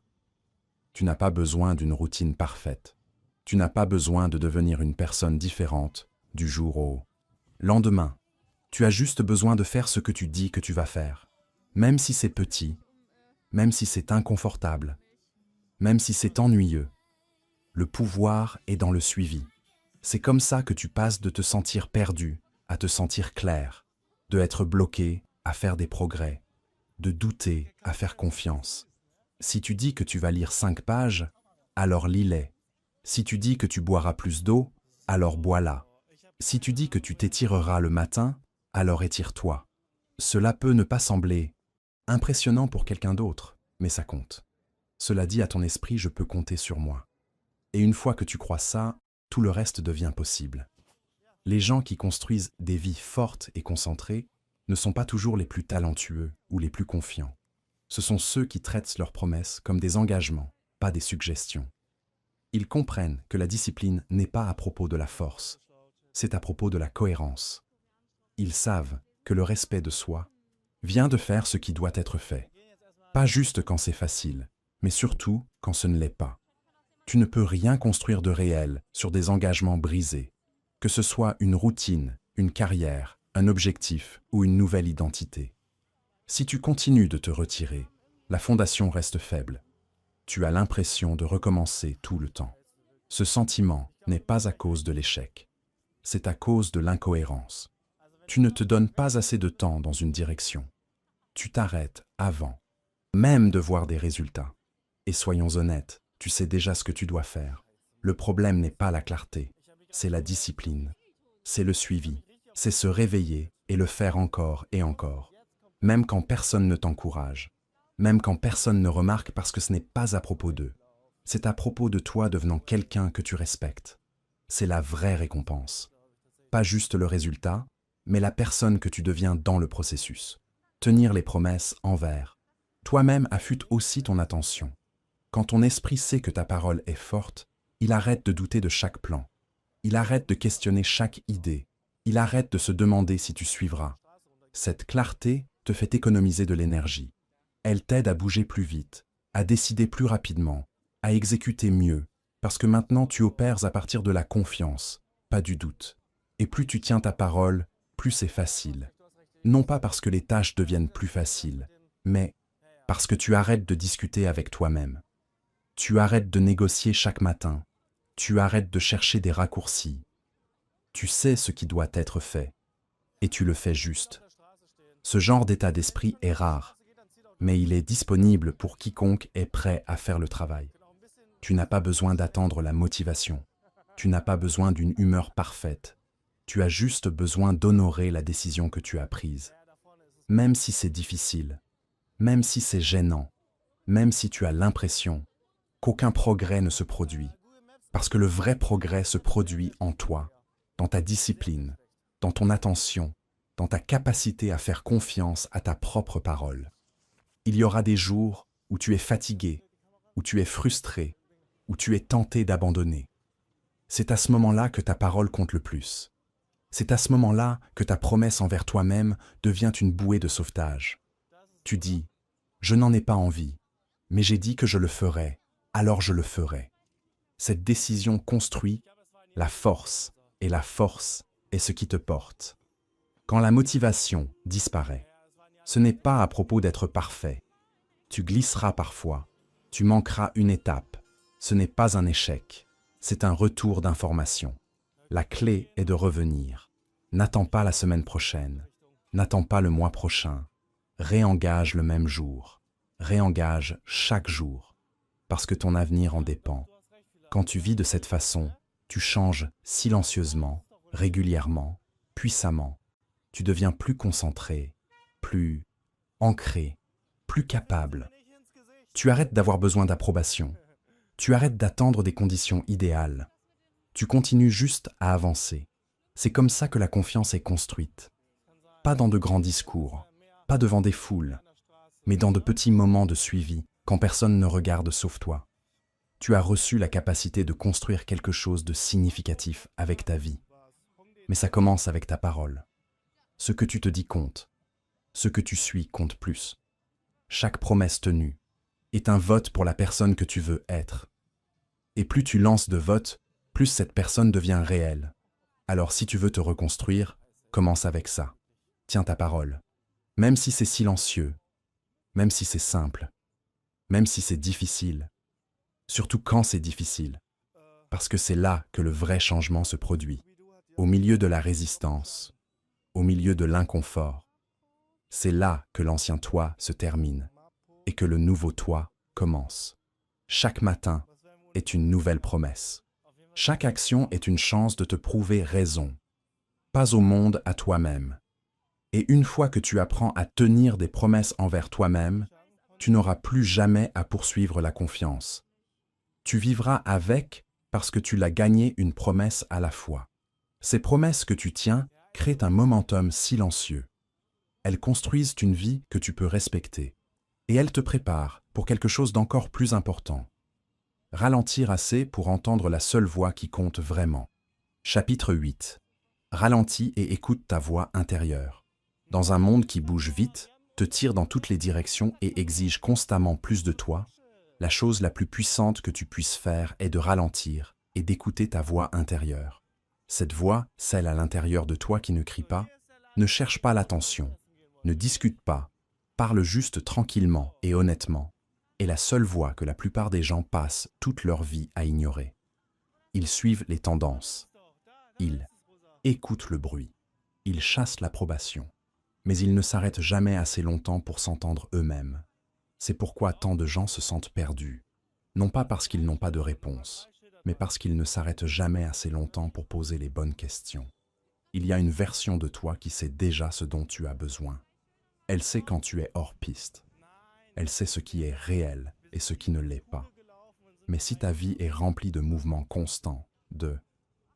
Tu n'as pas besoin d'une routine parfaite. Tu n'as pas besoin de devenir une personne différente du jour au lendemain. Tu as juste besoin de faire ce que tu dis que tu vas faire. Même si c'est petit, même si c'est inconfortable, même si c'est ennuyeux. Le pouvoir est dans le suivi. C'est comme ça que tu passes de te sentir perdu à te sentir clair, de être bloqué à faire des progrès, de douter à faire confiance. Si tu dis que tu vas lire 5 pages, alors lis-les. Si tu dis que tu boiras plus d'eau, alors bois-la. Si tu dis que tu t'étireras le matin, alors étire-toi. Cela peut ne pas sembler impressionnant pour quelqu'un d'autre, mais ça compte. Cela dit à ton esprit, je peux compter sur moi. Et une fois que tu crois ça, tout le reste devient possible. Les gens qui construisent des vies fortes et concentrées ne sont pas toujours les plus talentueux ou les plus confiants. Ce sont ceux qui traitent leurs promesses comme des engagements, pas des suggestions. Ils comprennent que la discipline n'est pas à propos de la force, c'est à propos de la cohérence. Ils savent que le respect de soi vient de faire ce qui doit être fait. Pas juste quand c'est facile, mais surtout quand ce ne l'est pas. Tu ne peux rien construire de réel sur des engagements brisés, que ce soit une routine, une carrière, un objectif ou une nouvelle identité. Si tu continues de te retirer, la fondation reste faible. Tu as l'impression de recommencer tout le temps. Ce sentiment n'est pas à cause de l'échec, c'est à cause de l'incohérence. Tu ne te donnes pas assez de temps dans une direction. Tu t'arrêtes avant, même de voir des résultats. Et soyons honnêtes, tu sais déjà ce que tu dois faire. Le problème n'est pas la clarté, c'est la discipline. C'est le suivi, c'est se réveiller et le faire encore et encore. Même quand personne ne t'encourage, même quand personne ne remarque parce que ce n'est pas à propos d'eux. C'est à propos de toi devenant quelqu'un que tu respectes. C'est la vraie récompense. Pas juste le résultat, mais la personne que tu deviens dans le processus. Tenir les promesses envers. Toi-même affûte aussi ton attention. Quand ton esprit sait que ta parole est forte, il arrête de douter de chaque plan. Il arrête de questionner chaque idée. Il arrête de se demander si tu suivras. Cette clarté te fait économiser de l'énergie. Elle t'aide à bouger plus vite, à décider plus rapidement, à exécuter mieux, parce que maintenant tu opères à partir de la confiance, pas du doute. Et plus tu tiens ta parole, plus c'est facile. Non pas parce que les tâches deviennent plus faciles, mais parce que tu arrêtes de discuter avec toi-même. Tu arrêtes de négocier chaque matin. Tu arrêtes de chercher des raccourcis. Tu sais ce qui doit être fait, et tu le fais juste. Ce genre d'état d'esprit est rare, mais il est disponible pour quiconque est prêt à faire le travail. Tu n'as pas besoin d'attendre la motivation. Tu n'as pas besoin d'une humeur parfaite. Tu as juste besoin d'honorer la décision que tu as prise. Même si c'est difficile, même si c'est gênant, même si tu as l'impression qu'aucun progrès ne se produit, parce que le vrai progrès se produit en toi, dans ta discipline, dans ton attention, dans ta capacité à faire confiance à ta propre parole. Il y aura des jours où tu es fatigué, où tu es frustré, où tu es tenté d'abandonner. C'est à ce moment-là que ta parole compte le plus. C'est à ce moment-là que ta promesse envers toi-même devient une bouée de sauvetage. Tu dis « Je n'en ai pas envie, mais j'ai dit que je le ferai, alors je le ferai ». Cette décision construit la force, et la force est ce qui te porte. Quand la motivation disparaît, ce n'est pas à propos d'être parfait. Tu glisseras parfois, tu manqueras une étape. Ce n'est pas un échec, c'est un retour d'information. La clé est de revenir. N'attends pas la semaine prochaine, n'attends pas le mois prochain. Réengage le même jour, réengage chaque jour, parce que ton avenir en dépend. Quand tu vis de cette façon, tu changes silencieusement, régulièrement, puissamment. Tu deviens plus concentré, plus ancré, plus capable. Tu arrêtes d'avoir besoin d'approbation. Tu arrêtes d'attendre des conditions idéales. Tu continues juste à avancer. C'est comme ça que la confiance est construite. Pas dans de grands discours, pas devant des foules, mais dans de petits moments de suivi, quand personne ne regarde sauf toi. Tu as reçu la capacité de construire quelque chose de significatif avec ta vie. Mais ça commence avec ta parole. Ce que tu te dis compte. Ce que tu suis compte plus. Chaque promesse tenue est un vote pour la personne que tu veux être. Et plus tu lances de votes, plus cette personne devient réelle. Alors si tu veux te reconstruire, commence avec ça. Tiens ta parole. Même si c'est silencieux, même si c'est simple, même si c'est difficile. Surtout quand c'est difficile. Parce que c'est là que le vrai changement se produit. Au milieu de la résistance, au milieu de l'inconfort. C'est là que l'ancien toi se termine et que le nouveau toi commence. Chaque matin est une nouvelle promesse. Chaque action est une chance de te prouver raison. Pas au monde, à toi-même. Et une fois que tu apprends à tenir des promesses envers toi-même, tu n'auras plus jamais à poursuivre la confiance. Tu vivras avec parce que tu l'as gagné une promesse à la fois. Ces promesses que tu tiens créent un momentum silencieux. Elles construisent une vie que tu peux respecter. Et elles te préparent pour quelque chose d'encore plus important. Ralentir assez pour entendre la seule voix qui compte vraiment. Chapitre 8. Ralentis et écoute ta voix intérieure. Dans un monde qui bouge vite, te tire dans toutes les directions et exige constamment plus de toi, La chose la plus puissante que tu puisses faire est de ralentir et d'écouter ta voix intérieure. Cette voix, celle à l'intérieur de toi qui ne crie pas, ne cherche pas l'attention, ne discute pas, parle juste tranquillement et honnêtement, est la seule voix que la plupart des gens passent toute leur vie à ignorer. Ils suivent les tendances. Ils écoutent le bruit. Ils chassent l'approbation. Mais ils ne s'arrêtent jamais assez longtemps pour s'entendre eux-mêmes. C'est pourquoi tant de gens se sentent perdus. Non pas parce qu'ils n'ont pas de réponse, mais parce qu'ils ne s'arrêtent jamais assez longtemps pour poser les bonnes questions. Il y a une version de toi qui sait déjà ce dont tu as besoin. Elle sait quand tu es hors piste. Elle sait ce qui est réel et ce qui ne l'est pas. Mais si ta vie est remplie de mouvements constants, de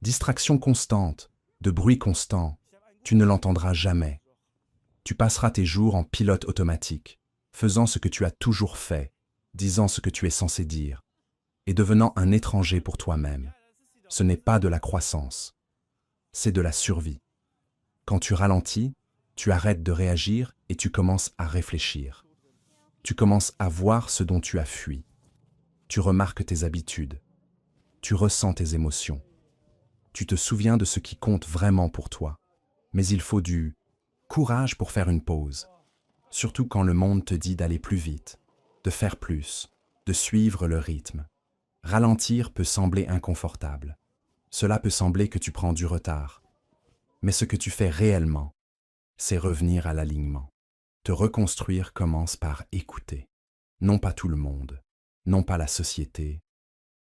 distractions constantes, de bruit constant, tu ne l'entendras jamais. Tu passeras tes jours en pilote automatique, faisant ce que tu as toujours fait, disant ce que tu es censé dire, et devenant un étranger pour toi-même. Ce n'est pas de la croissance, c'est de la survie. Quand tu ralentis, tu arrêtes de réagir et tu commences à réfléchir. Tu commences à voir ce dont tu as fui. Tu remarques tes habitudes. Tu ressens tes émotions. Tu te souviens de ce qui compte vraiment pour toi. Mais il faut du courage pour faire une pause. Surtout quand le monde te dit d'aller plus vite, de faire plus, de suivre le rythme. Ralentir peut sembler inconfortable. Cela peut sembler que tu prends du retard. Mais ce que tu fais réellement, c'est revenir à l'alignement. Te reconstruire commence par écouter. Non pas tout le monde, non pas la société,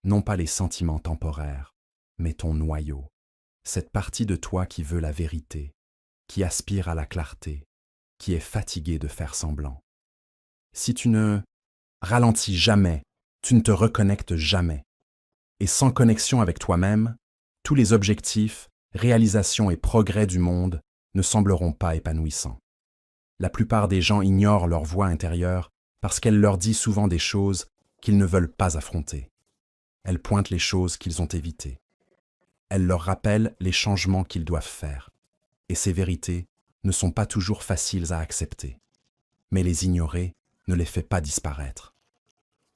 non pas les sentiments temporaires, mais ton noyau. Cette partie de toi qui veut la vérité, qui aspire à la clarté, qui est fatiguée de faire semblant. Si tu ne ralentis jamais, tu ne te reconnectes jamais. Et sans connexion avec toi-même, tous les objectifs, réalisations et progrès du monde ne sembleront pas épanouissants. La plupart des gens ignorent leur voix intérieure parce qu'elle leur dit souvent des choses qu'ils ne veulent pas affronter. Elle pointe les choses qu'ils ont évitées. Elle leur rappelle les changements qu'ils doivent faire. Et ces vérités ne sont pas toujours faciles à accepter. Mais les ignorer ne les fait pas disparaître.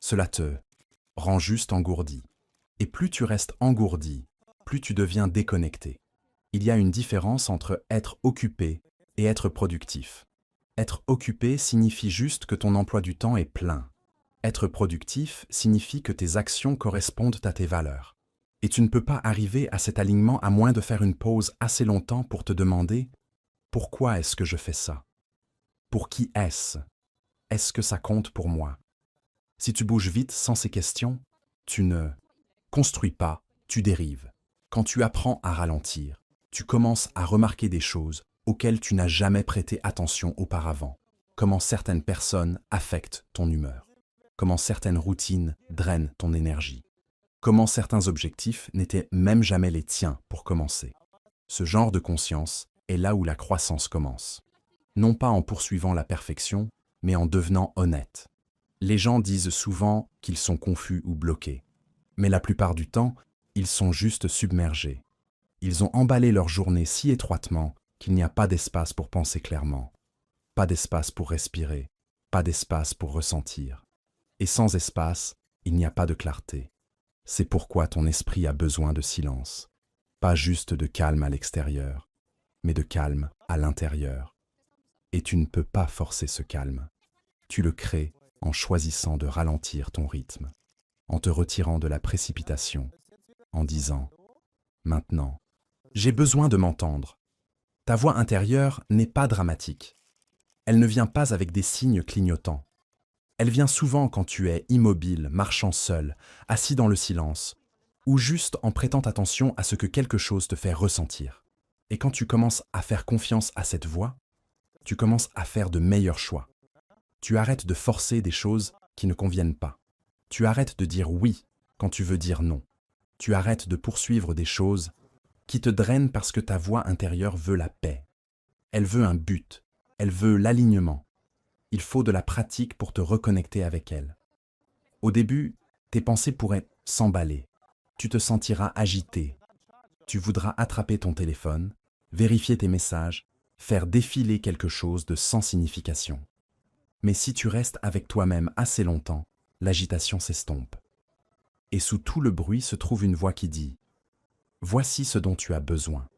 Cela te rend juste engourdi. Et plus tu restes engourdi, plus tu deviens déconnecté. Il y a une différence entre être occupé et être productif. Être occupé signifie juste que ton emploi du temps est plein. Être productif signifie que tes actions correspondent à tes valeurs. Et tu ne peux pas arriver à cet alignement à moins de faire une pause assez longtemps pour te demander « Pourquoi est-ce que je fais ça? Pour qui est-ce? Est-ce que ça compte pour moi ?» Si tu bouges vite sans ces questions, tu ne construis pas, tu dérives. Quand tu apprends à ralentir, tu commences à remarquer des choses auxquelles tu n'as jamais prêté attention auparavant. Comment certaines personnes affectent ton humeur. Comment certaines routines drainent ton énergie. Comment certains objectifs n'étaient même jamais les tiens pour commencer. Ce genre de conscience est là où la croissance commence. Non pas en poursuivant la perfection, mais en devenant honnête. Les gens disent souvent qu'ils sont confus ou bloqués. Mais la plupart du temps, ils sont juste submergés. Ils ont emballé leur journée si étroitement qu'il n'y a pas d'espace pour penser clairement. Pas d'espace pour respirer. Pas d'espace pour ressentir. Et sans espace, il n'y a pas de clarté. C'est pourquoi ton esprit a besoin de silence. Pas juste de calme à l'extérieur, mais de calme à l'intérieur. Et tu ne peux pas forcer ce calme. Tu le crées en choisissant de ralentir ton rythme, en te retirant de la précipitation, en disant « Maintenant, j'ai besoin de m'entendre ». Ta voix intérieure n'est pas dramatique. Elle ne vient pas avec des signes clignotants. Elle vient souvent quand tu es immobile, marchant seul, assis dans le silence, ou juste en prêtant attention à ce que quelque chose te fait ressentir. Et quand tu commences à faire confiance à cette voix, tu commences à faire de meilleurs choix. Tu arrêtes de forcer des choses qui ne conviennent pas. Tu arrêtes de dire oui quand tu veux dire non. Tu arrêtes de poursuivre des choses qui te drainent parce que ta voix intérieure veut la paix. Elle veut un but. Elle veut l'alignement. Il faut de la pratique pour te reconnecter avec elle. Au début, tes pensées pourraient s'emballer. Tu te sentiras agité. Tu voudras attraper ton téléphone, vérifier tes messages, faire défiler quelque chose de sans signification. Mais si tu restes avec toi-même assez longtemps, l'agitation s'estompe. Et sous tout le bruit se trouve une voix qui dit « Voici ce dont tu as besoin.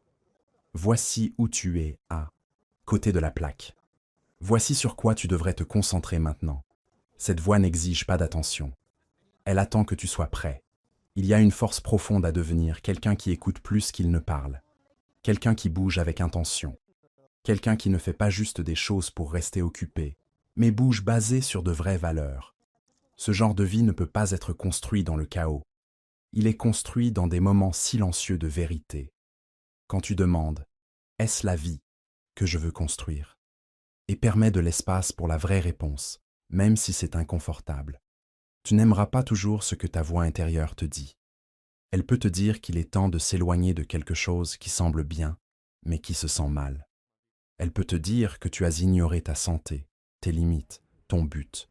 Voici où tu es, à côté de la plaque. Voici sur quoi tu devrais te concentrer maintenant. » Cette voix n'exige pas d'attention. Elle attend que tu sois prêt. Il y a une force profonde à devenir, quelqu'un qui écoute plus qu'il ne parle. Quelqu'un qui bouge avec intention. Quelqu'un qui ne fait pas juste des choses pour rester occupé, mais bouge basé sur de vraies valeurs. Ce genre de vie ne peut pas être construit dans le chaos. Il est construit dans des moments silencieux de vérité. Quand tu demandes « Est-ce la vie que je veux construire ?» et permets de l'espace pour la vraie réponse, même si c'est inconfortable. Tu n'aimeras pas toujours ce que ta voix intérieure te dit. Elle peut te dire qu'il est temps de s'éloigner de quelque chose qui semble bien, mais qui se sent mal. Elle peut te dire que tu as ignoré ta santé, tes limites, ton but.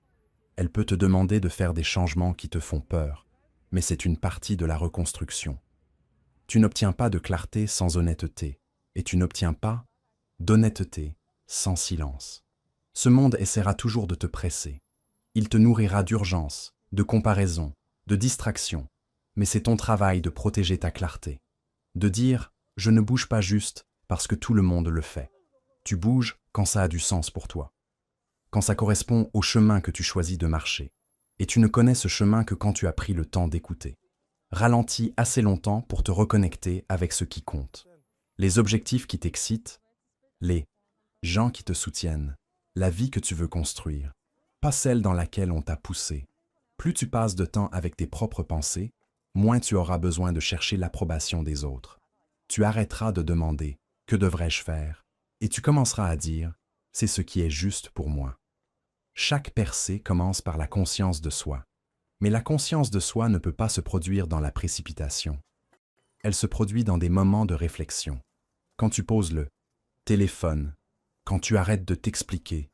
Elle peut te demander de faire des changements qui te font peur, mais c'est une partie de la reconstruction. Tu n'obtiens pas de clarté sans honnêteté, et tu n'obtiens pas d'honnêteté sans silence. Ce monde essaiera toujours de te presser. Il te nourrira d'urgence, de comparaison, de distraction, mais c'est ton travail de protéger ta clarté. De dire « je ne bouge pas juste parce que tout le monde le fait ». Tu bouges quand ça a du sens pour toi, quand ça correspond au chemin que tu choisis de marcher. Et tu ne connais ce chemin que quand tu as pris le temps d'écouter. Ralentis assez longtemps pour te reconnecter avec ce qui compte. Les objectifs qui t'excitent, les gens qui te soutiennent, la vie que tu veux construire, pas celle dans laquelle on t'a poussé. Plus tu passes de temps avec tes propres pensées, moins tu auras besoin de chercher l'approbation des autres. Tu arrêteras de demander « que devrais-je faire ?» et tu commenceras à dire « c'est ce qui est juste pour moi ». Chaque percée commence par la conscience de soi. Mais la conscience de soi ne peut pas se produire dans la précipitation. Elle se produit dans des moments de réflexion. Quand tu poses le téléphone, quand tu arrêtes de t'expliquer,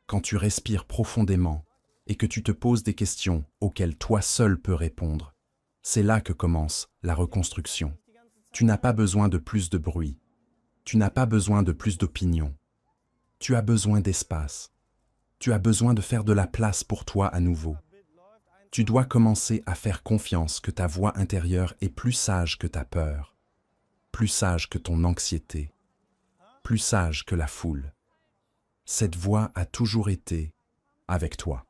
quand tu respires profondément et que tu te poses des questions auxquelles toi seul peux répondre, c'est là que commence la reconstruction. Tu n'as pas besoin de plus de bruit. Tu n'as pas besoin de plus d'opinions. Tu as besoin d'espace. Tu as besoin de faire de la place pour toi à nouveau. Tu dois commencer à faire confiance que ta voix intérieure est plus sage que ta peur, plus sage que ton anxiété, plus sage que la foule. Cette voix a toujours été avec toi.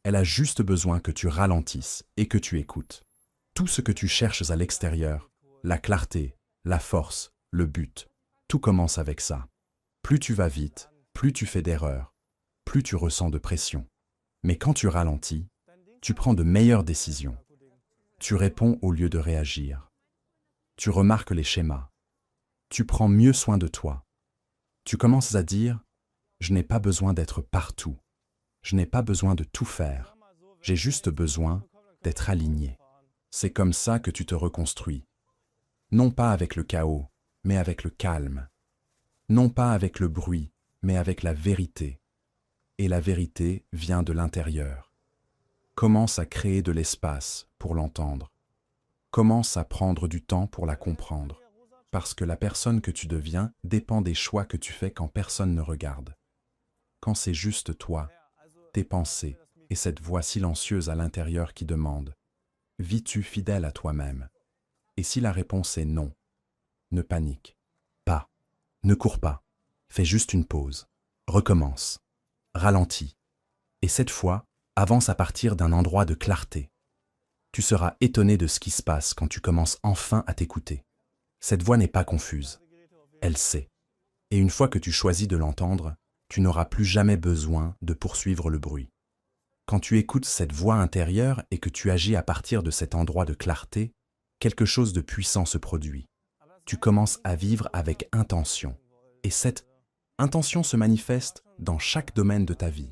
Elle a juste besoin que tu ralentisses et que tu écoutes. Tout ce que tu cherches à l'extérieur, la clarté, la force, le but, tout commence avec ça. Plus tu vas vite, plus tu fais d'erreurs, plus tu ressens de pression. Mais quand tu ralentis, tu prends de meilleures décisions. Tu réponds au lieu de réagir. Tu remarques les schémas. Tu prends mieux soin de toi. Tu commences à dire « je n'ai pas besoin d'être partout. Je n'ai pas besoin de tout faire. J'ai juste besoin d'être aligné. » C'est comme ça que tu te reconstruis. Non pas avec le chaos, mais avec le calme. Non pas avec le bruit, mais avec la vérité. Et la vérité vient de l'intérieur. Commence à créer de l'espace pour l'entendre. Commence à prendre du temps pour la comprendre. Parce que la personne que tu deviens dépend des choix que tu fais quand personne ne regarde. Quand c'est juste toi, tes pensées et cette voix silencieuse à l'intérieur qui demande « Vis-tu fidèle à toi-même ?» Et si la réponse est non, ne panique pas, ne cours pas, fais juste une pause, recommence, ralentis. Et cette fois, avance à partir d'un endroit de clarté. Tu seras étonné de ce qui se passe quand tu commences enfin à t'écouter. Cette voix n'est pas confuse, elle sait. Et une fois que tu choisis de l'entendre, tu n'auras plus jamais besoin de poursuivre le bruit. Quand tu écoutes cette voix intérieure et que tu agis à partir de cet endroit de clarté, quelque chose de puissant se produit. Tu commences à vivre avec intention. Et cette intention se manifeste dans chaque domaine de ta vie,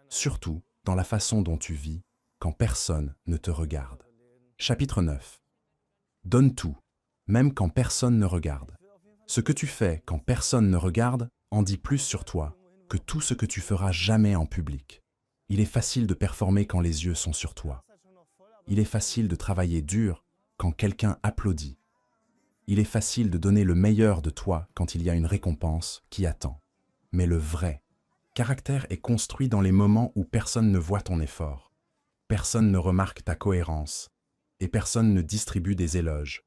surtout dans la façon dont tu vis quand personne ne te regarde. Chapitre 9. Donne tout, même quand personne ne regarde. Ce que tu fais quand personne ne regarde en dit plus sur toi que tout ce que tu feras jamais en public. Il est facile de performer quand les yeux sont sur toi. Il est facile de travailler dur quand quelqu'un applaudit. Il est facile de donner le meilleur de toi quand il y a une récompense qui attend. Mais le vrai caractère est construit dans les moments où personne ne voit ton effort. personne ne remarque ta cohérence et personne ne distribue des éloges.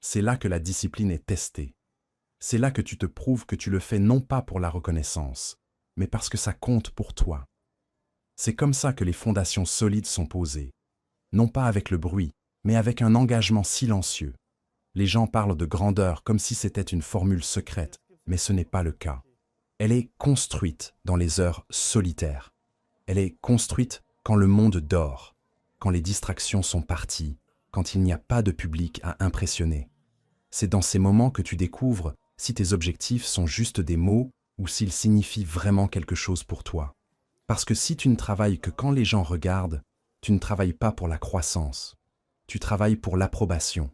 C'est là que la discipline est testée. C'est là que tu te prouves que tu le fais non pas pour la reconnaissance, mais parce que ça compte pour toi. C'est comme ça que les fondations solides sont posées, non pas avec le bruit, mais avec un engagement silencieux. Les gens parlent de grandeur comme si c'était une formule secrète, mais ce n'est pas le cas. Elle est construite dans les heures solitaires. Elle est construite quand le monde dort, quand les distractions sont parties, quand il n'y a pas de public à impressionner. C'est dans ces moments que tu découvres si tes objectifs sont juste des mots ou s'ils signifient vraiment quelque chose pour toi. Parce que si tu ne travailles que quand les gens regardent, tu ne travailles pas pour la croissance. Tu travailles pour l'approbation.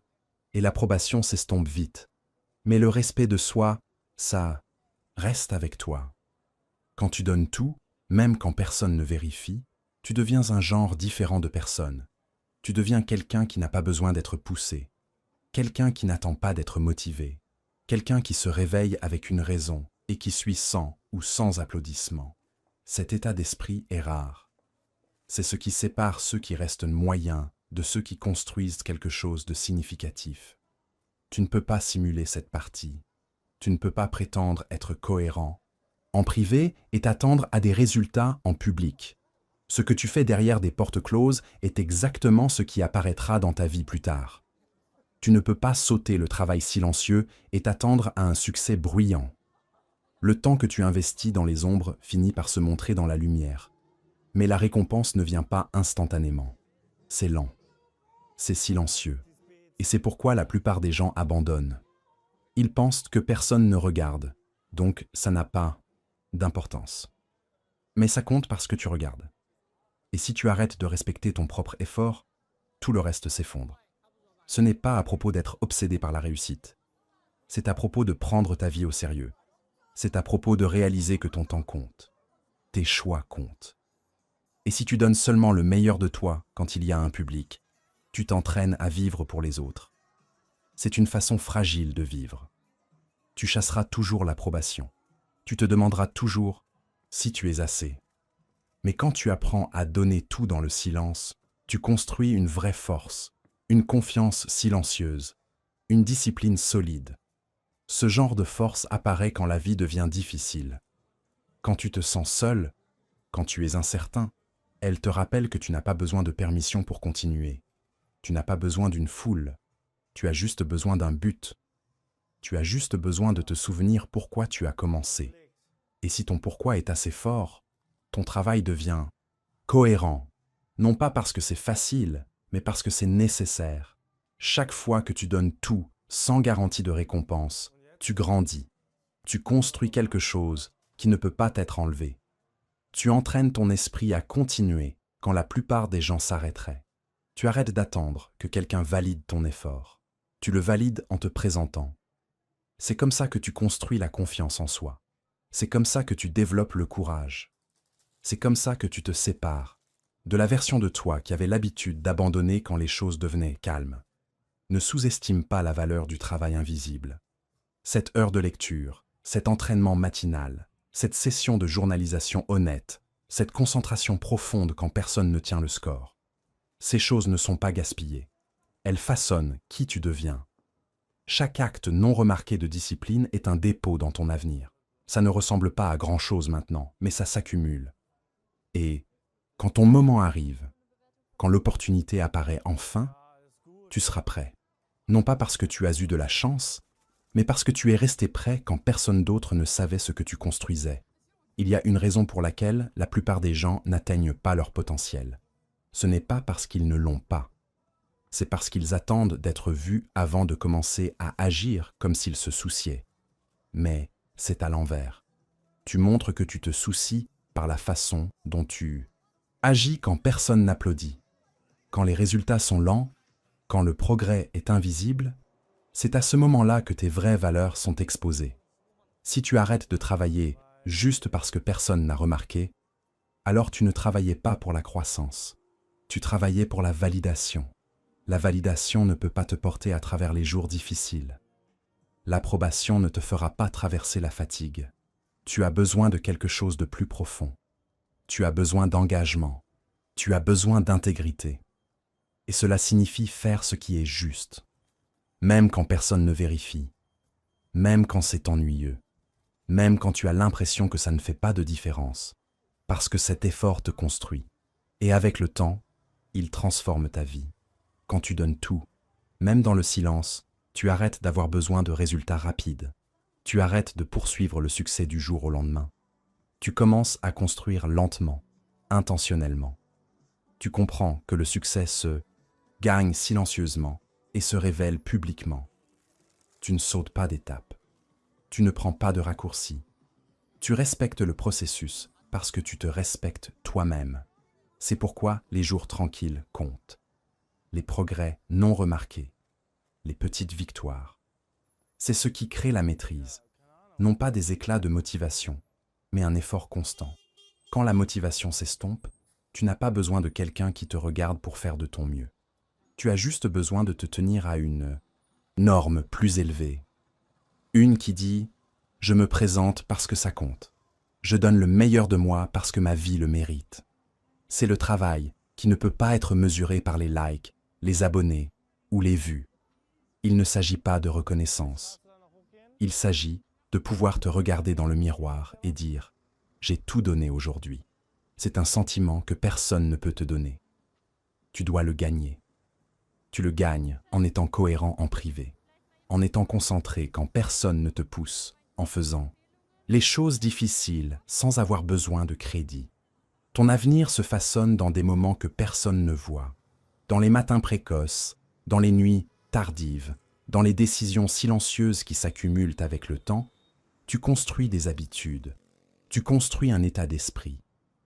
Et l'approbation s'estompe vite. Mais le respect de soi, ça reste avec toi. Quand tu donnes tout, même quand personne ne vérifie, tu deviens un genre différent de personne. Tu deviens quelqu'un qui n'a pas besoin d'être poussé, quelqu'un qui n'attend pas d'être motivé, quelqu'un qui se réveille avec une raison et qui suit sans ou sans applaudissements. Cet état d'esprit est rare. C'est ce qui sépare ceux qui restent moyens de ceux qui construisent quelque chose de significatif. Tu ne peux pas simuler cette partie. Tu ne peux pas prétendre être cohérent en privé et t'attendre à des résultats en public. Ce que tu fais derrière des portes closes est exactement ce qui apparaîtra dans ta vie plus tard. Tu ne peux pas sauter le travail silencieux et t'attendre à un succès bruyant. Le temps que tu investis dans les ombres finit par se montrer dans la lumière. Mais la récompense ne vient pas instantanément. C'est lent. C'est silencieux. Et c'est pourquoi la plupart des gens abandonnent. Ils pensent que personne ne regarde, donc ça n'a pas d'importance. Mais ça compte parce que tu regardes. Et si tu arrêtes de respecter ton propre effort, tout le reste s'effondre. Ce n'est pas à propos d'être obsédé par la réussite. C'est à propos de prendre ta vie au sérieux. C'est à propos de réaliser que ton temps compte. Tes choix comptent. Et si tu donnes seulement le meilleur de toi quand il y a un public, tu t'entraînes à vivre pour les autres. C'est une façon fragile de vivre. Tu chasseras toujours l'approbation. Tu te demanderas toujours si tu es assez. Mais quand tu apprends à donner tout dans le silence, tu construis une vraie force, une confiance silencieuse, une discipline solide. Ce genre de force apparaît quand la vie devient difficile. Quand tu te sens seul, quand tu es incertain, elle te rappelle que tu n'as pas besoin de permission pour continuer. Tu n'as pas besoin d'une foule. Tu as juste besoin d'un but. Tu as juste besoin de te souvenir pourquoi tu as commencé. Et si ton pourquoi est assez fort, ton travail devient cohérent. Non pas parce que c'est facile, mais parce que c'est nécessaire. Chaque fois que tu donnes tout, sans garantie de récompense, tu grandis. Tu construis quelque chose qui ne peut pas être enlevé. Tu entraînes ton esprit à continuer quand la plupart des gens s'arrêteraient. Tu arrêtes d'attendre que quelqu'un valide ton effort. Tu le valides en te présentant. C'est comme ça que tu construis la confiance en soi. C'est comme ça que tu développes le courage. C'est comme ça que tu te sépares de la version de toi qui avait l'habitude d'abandonner quand les choses devenaient calmes. Ne sous-estime pas la valeur du travail invisible. Cette heure de lecture, cet entraînement matinal, cette session de journalisation honnête, cette concentration profonde quand personne ne tient le score. Ces choses ne sont pas gaspillées. Elles façonnent qui tu deviens. Chaque acte non remarqué de discipline est un dépôt dans ton avenir. Ça ne ressemble pas à grand-chose maintenant, mais ça s'accumule. Et quand ton moment arrive, quand l'opportunité apparaît enfin, tu seras prêt. Non pas parce que tu as eu de la chance, mais parce que tu es resté prêt quand personne d'autre ne savait ce que tu construisais. Il y a une raison pour laquelle la plupart des gens n'atteignent pas leur potentiel. Ce n'est pas parce qu'ils ne l'ont pas. C'est parce qu'ils attendent d'être vus avant de commencer à agir comme s'ils se souciaient. Mais c'est à l'envers. Tu montres que tu te soucies par la façon dont tu agis quand personne n'applaudit. Quand les résultats sont lents, quand le progrès est invisible, c'est à ce moment-là que tes vraies valeurs sont exposées. Si tu arrêtes de travailler juste parce que personne n'a remarqué, alors tu ne travaillais pas pour la croissance. Tu travaillais pour la validation. La validation ne peut pas te porter à travers les jours difficiles. L'approbation ne te fera pas traverser la fatigue. Tu as besoin de quelque chose de plus profond. Tu as besoin d'engagement. Tu as besoin d'intégrité. Et cela signifie faire ce qui est juste, même quand personne ne vérifie, même quand c'est ennuyeux, même quand tu as l'impression que ça ne fait pas de différence, parce que cet effort te construit. Et avec le temps, il transforme ta vie. Quand tu donnes tout, même dans le silence, tu arrêtes d'avoir besoin de résultats rapides. Tu arrêtes de poursuivre le succès du jour au lendemain. Tu commences à construire lentement, intentionnellement. Tu comprends que le succès se gagne silencieusement et se révèle publiquement. Tu ne sautes pas d'étape. Tu ne prends pas de raccourcis. Tu respectes le processus parce que tu te respectes toi-même. C'est pourquoi les jours tranquilles comptent. Les progrès non remarqués. Les petites victoires. C'est ce qui crée la maîtrise. Non pas des éclats de motivation, mais un effort constant. Quand la motivation s'estompe, tu n'as pas besoin de quelqu'un qui te regarde pour faire de ton mieux. Tu as juste besoin de te tenir à une norme plus élevée. Une qui dit « Je me présente parce que ça compte. Je donne le meilleur de moi parce que ma vie le mérite. » C'est le travail qui ne peut pas être mesuré par les likes, les abonnés ou les vues. Il ne s'agit pas de reconnaissance. Il s'agit de pouvoir te regarder dans le miroir et dire « J'ai tout donné aujourd'hui ». C'est un sentiment que personne ne peut te donner. Tu dois le gagner. Tu le gagnes en étant cohérent en privé, en étant concentré quand personne ne te pousse, en faisant les choses difficiles sans avoir besoin de crédit. Ton avenir se façonne dans des moments que personne ne voit, dans les matins précoces, dans les nuits tardives, dans les décisions silencieuses qui s'accumulent avec le temps. Tu construis des habitudes, tu construis un état d'esprit.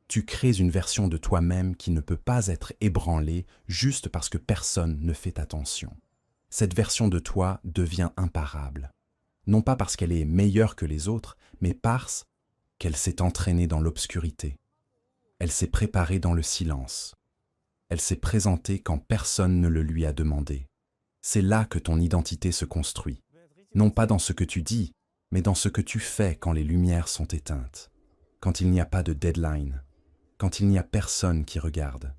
Tu crées une version de toi-même qui ne peut pas être ébranlée juste parce que personne ne fait attention. Cette version de toi devient imparable. Non pas parce qu'elle est meilleure que les autres, mais parce qu'elle s'est entraînée dans l'obscurité. Elle s'est préparée dans le silence. Elle s'est présentée quand personne ne le lui a demandé. C'est là que ton identité se construit. Non pas dans ce que tu dis, mais dans ce que tu fais quand les lumières sont éteintes, quand il n'y a pas de deadline, quand il n'y a personne qui regarde.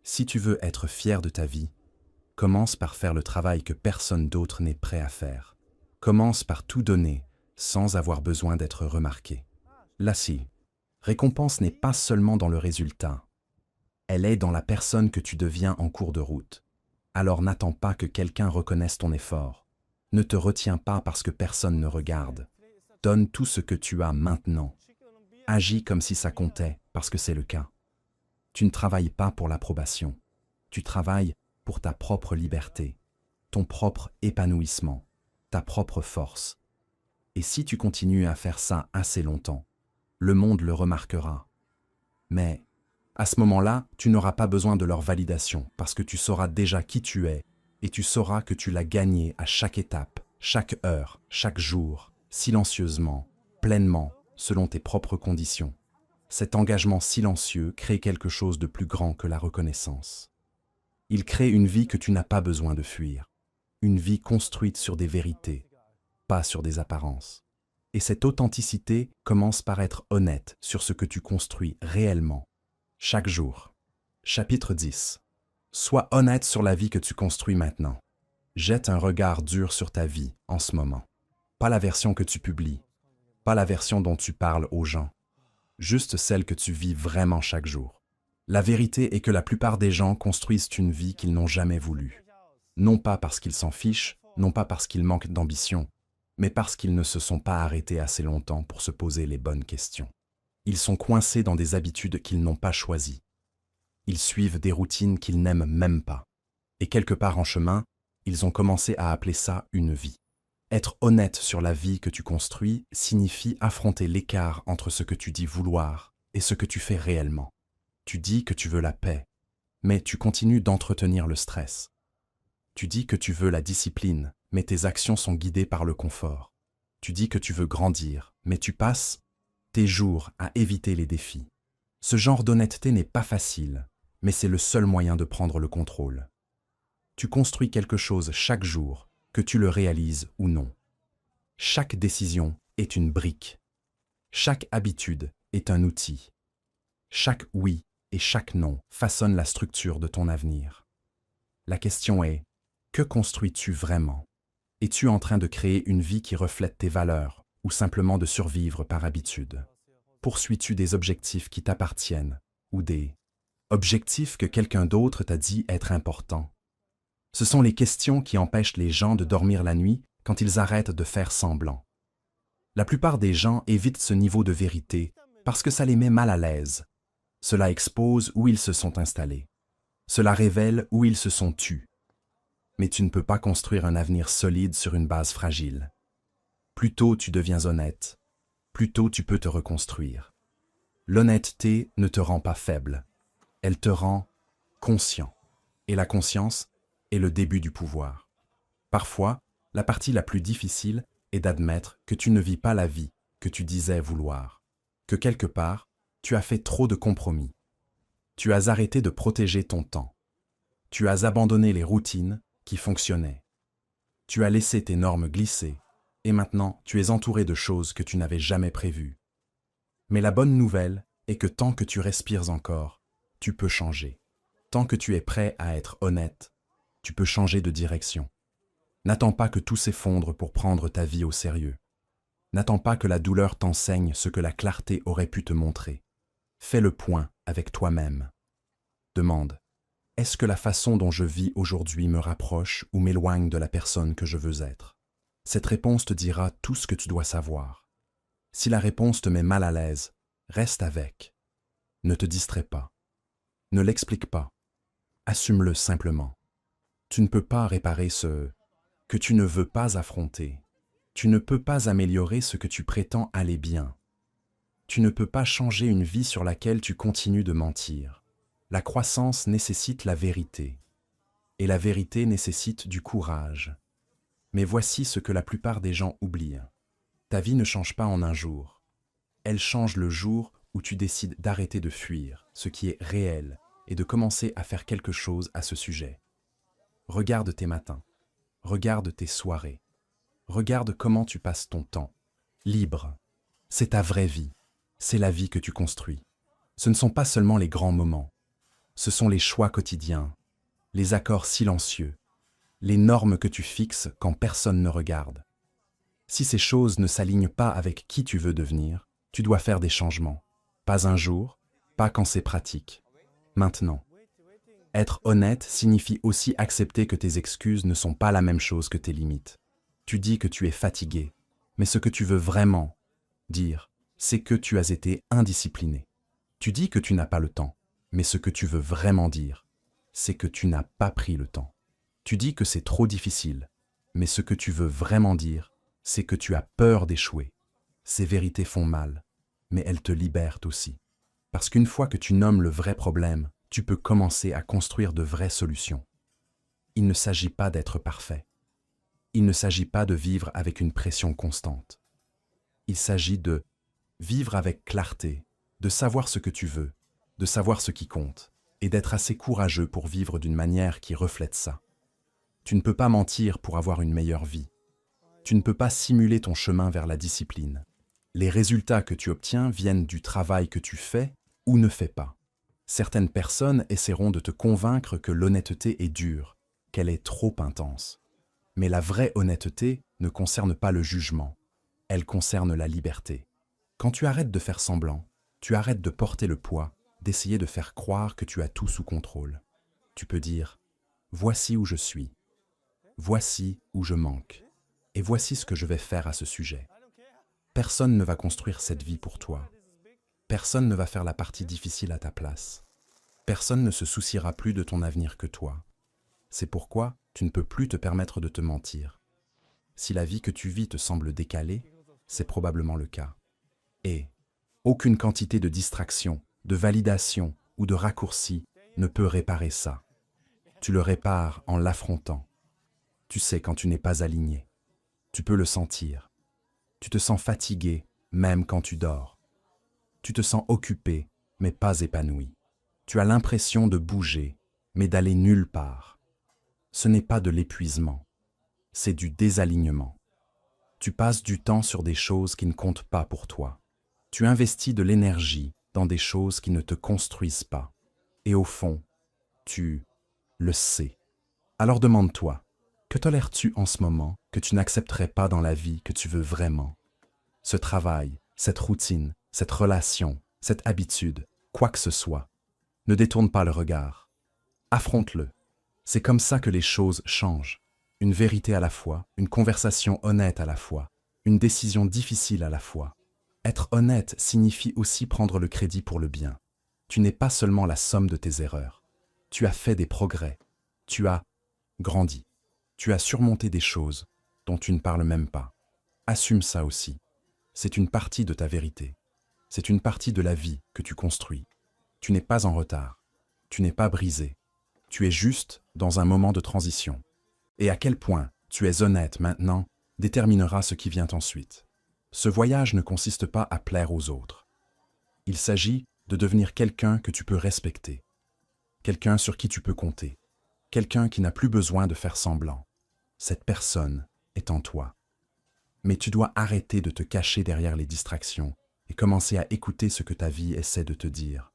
Si tu veux être fier de ta vie, commence par faire le travail que personne d'autre n'est prêt à faire. Commence par tout donner sans avoir besoin d'être remarqué. La récompense n'est pas seulement dans le résultat. Elle est dans la personne que tu deviens en cours de route. Alors n'attends pas que quelqu'un reconnaisse ton effort. Ne te retiens pas parce que personne ne regarde. Donne tout ce que tu as maintenant. Agis comme si ça comptait, parce que c'est le cas. Tu ne travailles pas pour l'approbation. Tu travailles pour ta propre liberté, ton propre épanouissement, ta propre force. Et si tu continues à faire ça assez longtemps, le monde le remarquera. Mais à ce moment-là, tu n'auras pas besoin de leur validation parce que tu sauras déjà qui tu es et tu sauras que tu l'as gagné à chaque étape, chaque heure, chaque jour, silencieusement, pleinement, selon tes propres conditions. Cet engagement silencieux crée quelque chose de plus grand que la reconnaissance. Il crée une vie que tu n'as pas besoin de fuir, une vie construite sur des vérités, pas sur des apparences. Et cette authenticité commence par être honnête sur ce que tu construis réellement, chaque jour. Chapitre 10. Sois honnête sur la vie que tu construis maintenant. Jette un regard dur sur ta vie en ce moment. Pas la version que tu publies, pas la version dont tu parles aux gens, juste celle que tu vis vraiment chaque jour. La vérité est que la plupart des gens construisent une vie qu'ils n'ont jamais voulu. Non pas parce qu'ils s'en fichent, non pas parce qu'ils manquent d'ambition, mais parce qu'ils ne se sont pas arrêtés assez longtemps pour se poser les bonnes questions. Ils sont coincés dans des habitudes qu'ils n'ont pas choisies. Ils suivent des routines qu'ils n'aiment même pas. Et quelque part en chemin, ils ont commencé à appeler ça une vie. Être honnête sur la vie que tu construis signifie affronter l'écart entre ce que tu dis vouloir et ce que tu fais réellement. Tu dis que tu veux la paix, mais tu continues d'entretenir le stress. Tu dis que tu veux la discipline, mais tes actions sont guidées par le confort. Tu dis que tu veux grandir, mais tu passes tes jours à éviter les défis. Ce genre d'honnêteté n'est pas facile, mais c'est le seul moyen de prendre le contrôle. Tu construis quelque chose chaque jour, que tu le réalises ou non. Chaque décision est une brique. Chaque habitude est un outil. Chaque oui et chaque non façonne la structure de ton avenir. La question est, que construis-tu vraiment? Es-tu en train de créer une vie qui reflète tes valeurs ou simplement de survivre par habitude? Poursuis-tu des objectifs qui t'appartiennent ou des objectifs que quelqu'un d'autre t'a dit être importants? Ce sont les questions qui empêchent les gens de dormir la nuit quand ils arrêtent de faire semblant. La plupart des gens évitent ce niveau de vérité parce que ça les met mal à l'aise. Cela expose où ils se sont installés. Cela révèle où ils se sont tus. Mais tu ne peux pas construire un avenir solide sur une base fragile. Plus tôt tu deviens honnête, plus tôt tu peux te reconstruire. L'honnêteté ne te rend pas faible, elle te rend conscient. Et la conscience est le début du pouvoir. Parfois, la partie la plus difficile est d'admettre que tu ne vis pas la vie que tu disais vouloir, que quelque part, tu as fait trop de compromis. Tu as arrêté de protéger ton temps. Tu as abandonné les routines qui fonctionnaient. Tu as laissé tes normes glisser et maintenant tu es entouré de choses que tu n'avais jamais prévues. Mais la bonne nouvelle est que tant que tu respires encore, tu peux changer. Tant que tu es prêt à être honnête, tu peux changer de direction. N'attends pas que tout s'effondre pour prendre ta vie au sérieux. N'attends pas que la douleur t'enseigne ce que la clarté aurait pu te montrer. Fais le point avec toi-même. Demande, est-ce que la façon dont je vis aujourd'hui me rapproche ou m'éloigne de la personne que je veux être? Cette réponse te dira tout ce que tu dois savoir. Si la réponse te met mal à l'aise, reste avec. Ne te distrais pas. Ne l'explique pas. Assume-le simplement. Tu ne peux pas réparer ce que tu ne veux pas affronter. Tu ne peux pas améliorer ce que tu prétends aller bien. Tu ne peux pas changer une vie sur laquelle tu continues de mentir. La croissance nécessite la vérité. Et la vérité nécessite du courage. Mais voici ce que la plupart des gens oublient. Ta vie ne change pas en un jour. Elle change le jour où tu décides d'arrêter de fuir ce qui est réel et de commencer à faire quelque chose à ce sujet. Regarde tes matins. Regarde tes soirées. Regarde comment tu passes ton temps. Libre. C'est ta vraie vie. C'est la vie que tu construis. Ce ne sont pas seulement les grands moments. Ce sont les choix quotidiens, les accords silencieux, les normes que tu fixes quand personne ne regarde. Si ces choses ne s'alignent pas avec qui tu veux devenir, tu dois faire des changements. Pas un jour, pas quand c'est pratique. Maintenant. Être honnête signifie aussi accepter que tes excuses ne sont pas la même chose que tes limites. Tu dis que tu es fatigué, mais ce que tu veux vraiment dire, c'est que tu as été indiscipliné. Tu dis que tu n'as pas le temps, mais ce que tu veux vraiment dire, c'est que tu n'as pas pris le temps. Tu dis que c'est trop difficile, mais ce que tu veux vraiment dire, c'est que tu as peur d'échouer. Ces vérités font mal, mais elles te libèrent aussi. Parce qu'une fois que tu nommes le vrai problème, tu peux commencer à construire de vraies solutions. Il ne s'agit pas d'être parfait. Il ne s'agit pas de vivre avec une pression constante. Il s'agit de vivre avec clarté, de savoir ce que tu veux, de savoir ce qui compte, et d'être assez courageux pour vivre d'une manière qui reflète ça. Tu ne peux pas mentir pour avoir une meilleure vie. Tu ne peux pas simuler ton chemin vers la discipline. Les résultats que tu obtiens viennent du travail que tu fais ou ne fais pas. Certaines personnes essaieront de te convaincre que l'honnêteté est dure, qu'elle est trop intense. Mais la vraie honnêteté ne concerne pas le jugement, elle concerne la liberté. Quand tu arrêtes de faire semblant, tu arrêtes de porter le poids, d'essayer de faire croire que tu as tout sous contrôle. Tu peux dire « Voici où je suis, voici où je manque, et voici ce que je vais faire à ce sujet. » Personne ne va construire cette vie pour toi. Personne ne va faire la partie difficile à ta place. Personne ne se souciera plus de ton avenir que toi. C'est pourquoi tu ne peux plus te permettre de te mentir. Si la vie que tu vis te semble décalée, c'est probablement le cas. Et aucune quantité de distraction, de validation ou de raccourci ne peut réparer ça. Tu le répares en l'affrontant. Tu sais quand tu n'es pas aligné. Tu peux le sentir. Tu te sens fatigué même quand tu dors. Tu te sens occupé mais pas épanoui. Tu as l'impression de bouger mais d'aller nulle part. Ce n'est pas de l'épuisement, c'est du désalignement. Tu passes du temps sur des choses qui ne comptent pas pour toi. Tu investis de l'énergie dans des choses qui ne te construisent pas. Et au fond, tu le sais. Alors demande-toi, que tolères-tu en ce moment que tu n'accepterais pas dans la vie que tu veux vraiment? Ce travail, cette routine, cette relation, cette habitude, quoi que ce soit. Ne détourne pas le regard. Affronte-le. C'est comme ça que les choses changent. Une vérité à la fois, une conversation honnête à la fois, une décision difficile à la fois. Être honnête signifie aussi prendre le crédit pour le bien. Tu n'es pas seulement la somme de tes erreurs. Tu as fait des progrès. Tu as grandi. Tu as surmonté des choses dont tu ne parles même pas. Assume ça aussi. C'est une partie de ta vérité. C'est une partie de la vie que tu construis. Tu n'es pas en retard. Tu n'es pas brisé. Tu es juste dans un moment de transition. Et à quel point tu es honnête maintenant déterminera ce qui vient ensuite. Ce voyage ne consiste pas à plaire aux autres. Il s'agit de devenir quelqu'un que tu peux respecter, quelqu'un sur qui tu peux compter, quelqu'un qui n'a plus besoin de faire semblant. Cette personne est en toi. Mais tu dois arrêter de te cacher derrière les distractions et commencer à écouter ce que ta vie essaie de te dire.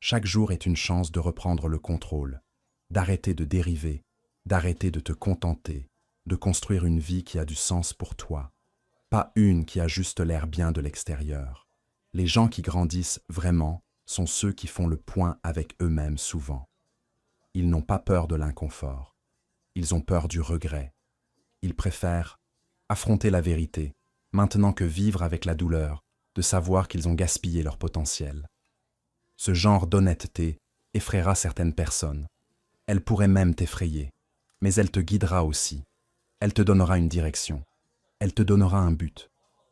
Chaque jour est une chance de reprendre le contrôle, d'arrêter de dériver, d'arrêter de te contenter, de construire une vie qui a du sens pour toi, pas une qui a juste l'air bien de l'extérieur. Les gens qui grandissent vraiment sont ceux qui font le point avec eux-mêmes souvent. Ils n'ont pas peur de l'inconfort, ils ont peur du regret. Ils préfèrent affronter la vérité, maintenant que vivre avec la douleur de savoir qu'ils ont gaspillé leur potentiel. Ce genre d'honnêteté effraiera certaines personnes. Elle pourrait même t'effrayer, mais elle te guidera aussi. Elle te donnera une direction. Elle te donnera un but.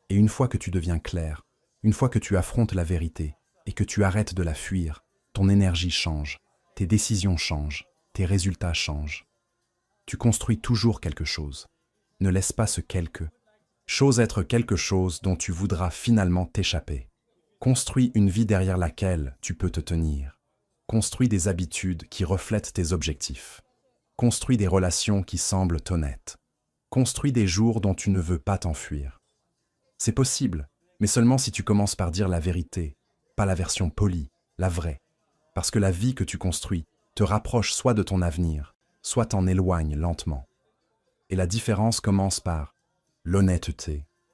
Et une fois que tu deviens clair, une fois que tu affrontes la vérité et que tu arrêtes de la fuir, ton énergie change, tes décisions changent, tes résultats changent. Tu construis toujours quelque chose. Ne laisse pas ce quelque chose être quelque chose dont tu voudras finalement t'échapper. Construis une vie derrière laquelle tu peux te tenir. Construis des habitudes qui reflètent tes objectifs. Construis des relations qui semblent honnêtes. Construis des jours dont tu ne veux pas t'enfuir. C'est possible, mais seulement si tu commences par dire la vérité, pas la version polie, la vraie. Parce que la vie que tu construis te rapproche soit de ton avenir, soit t'en éloigne lentement. Et la différence commence par l'honnêteté.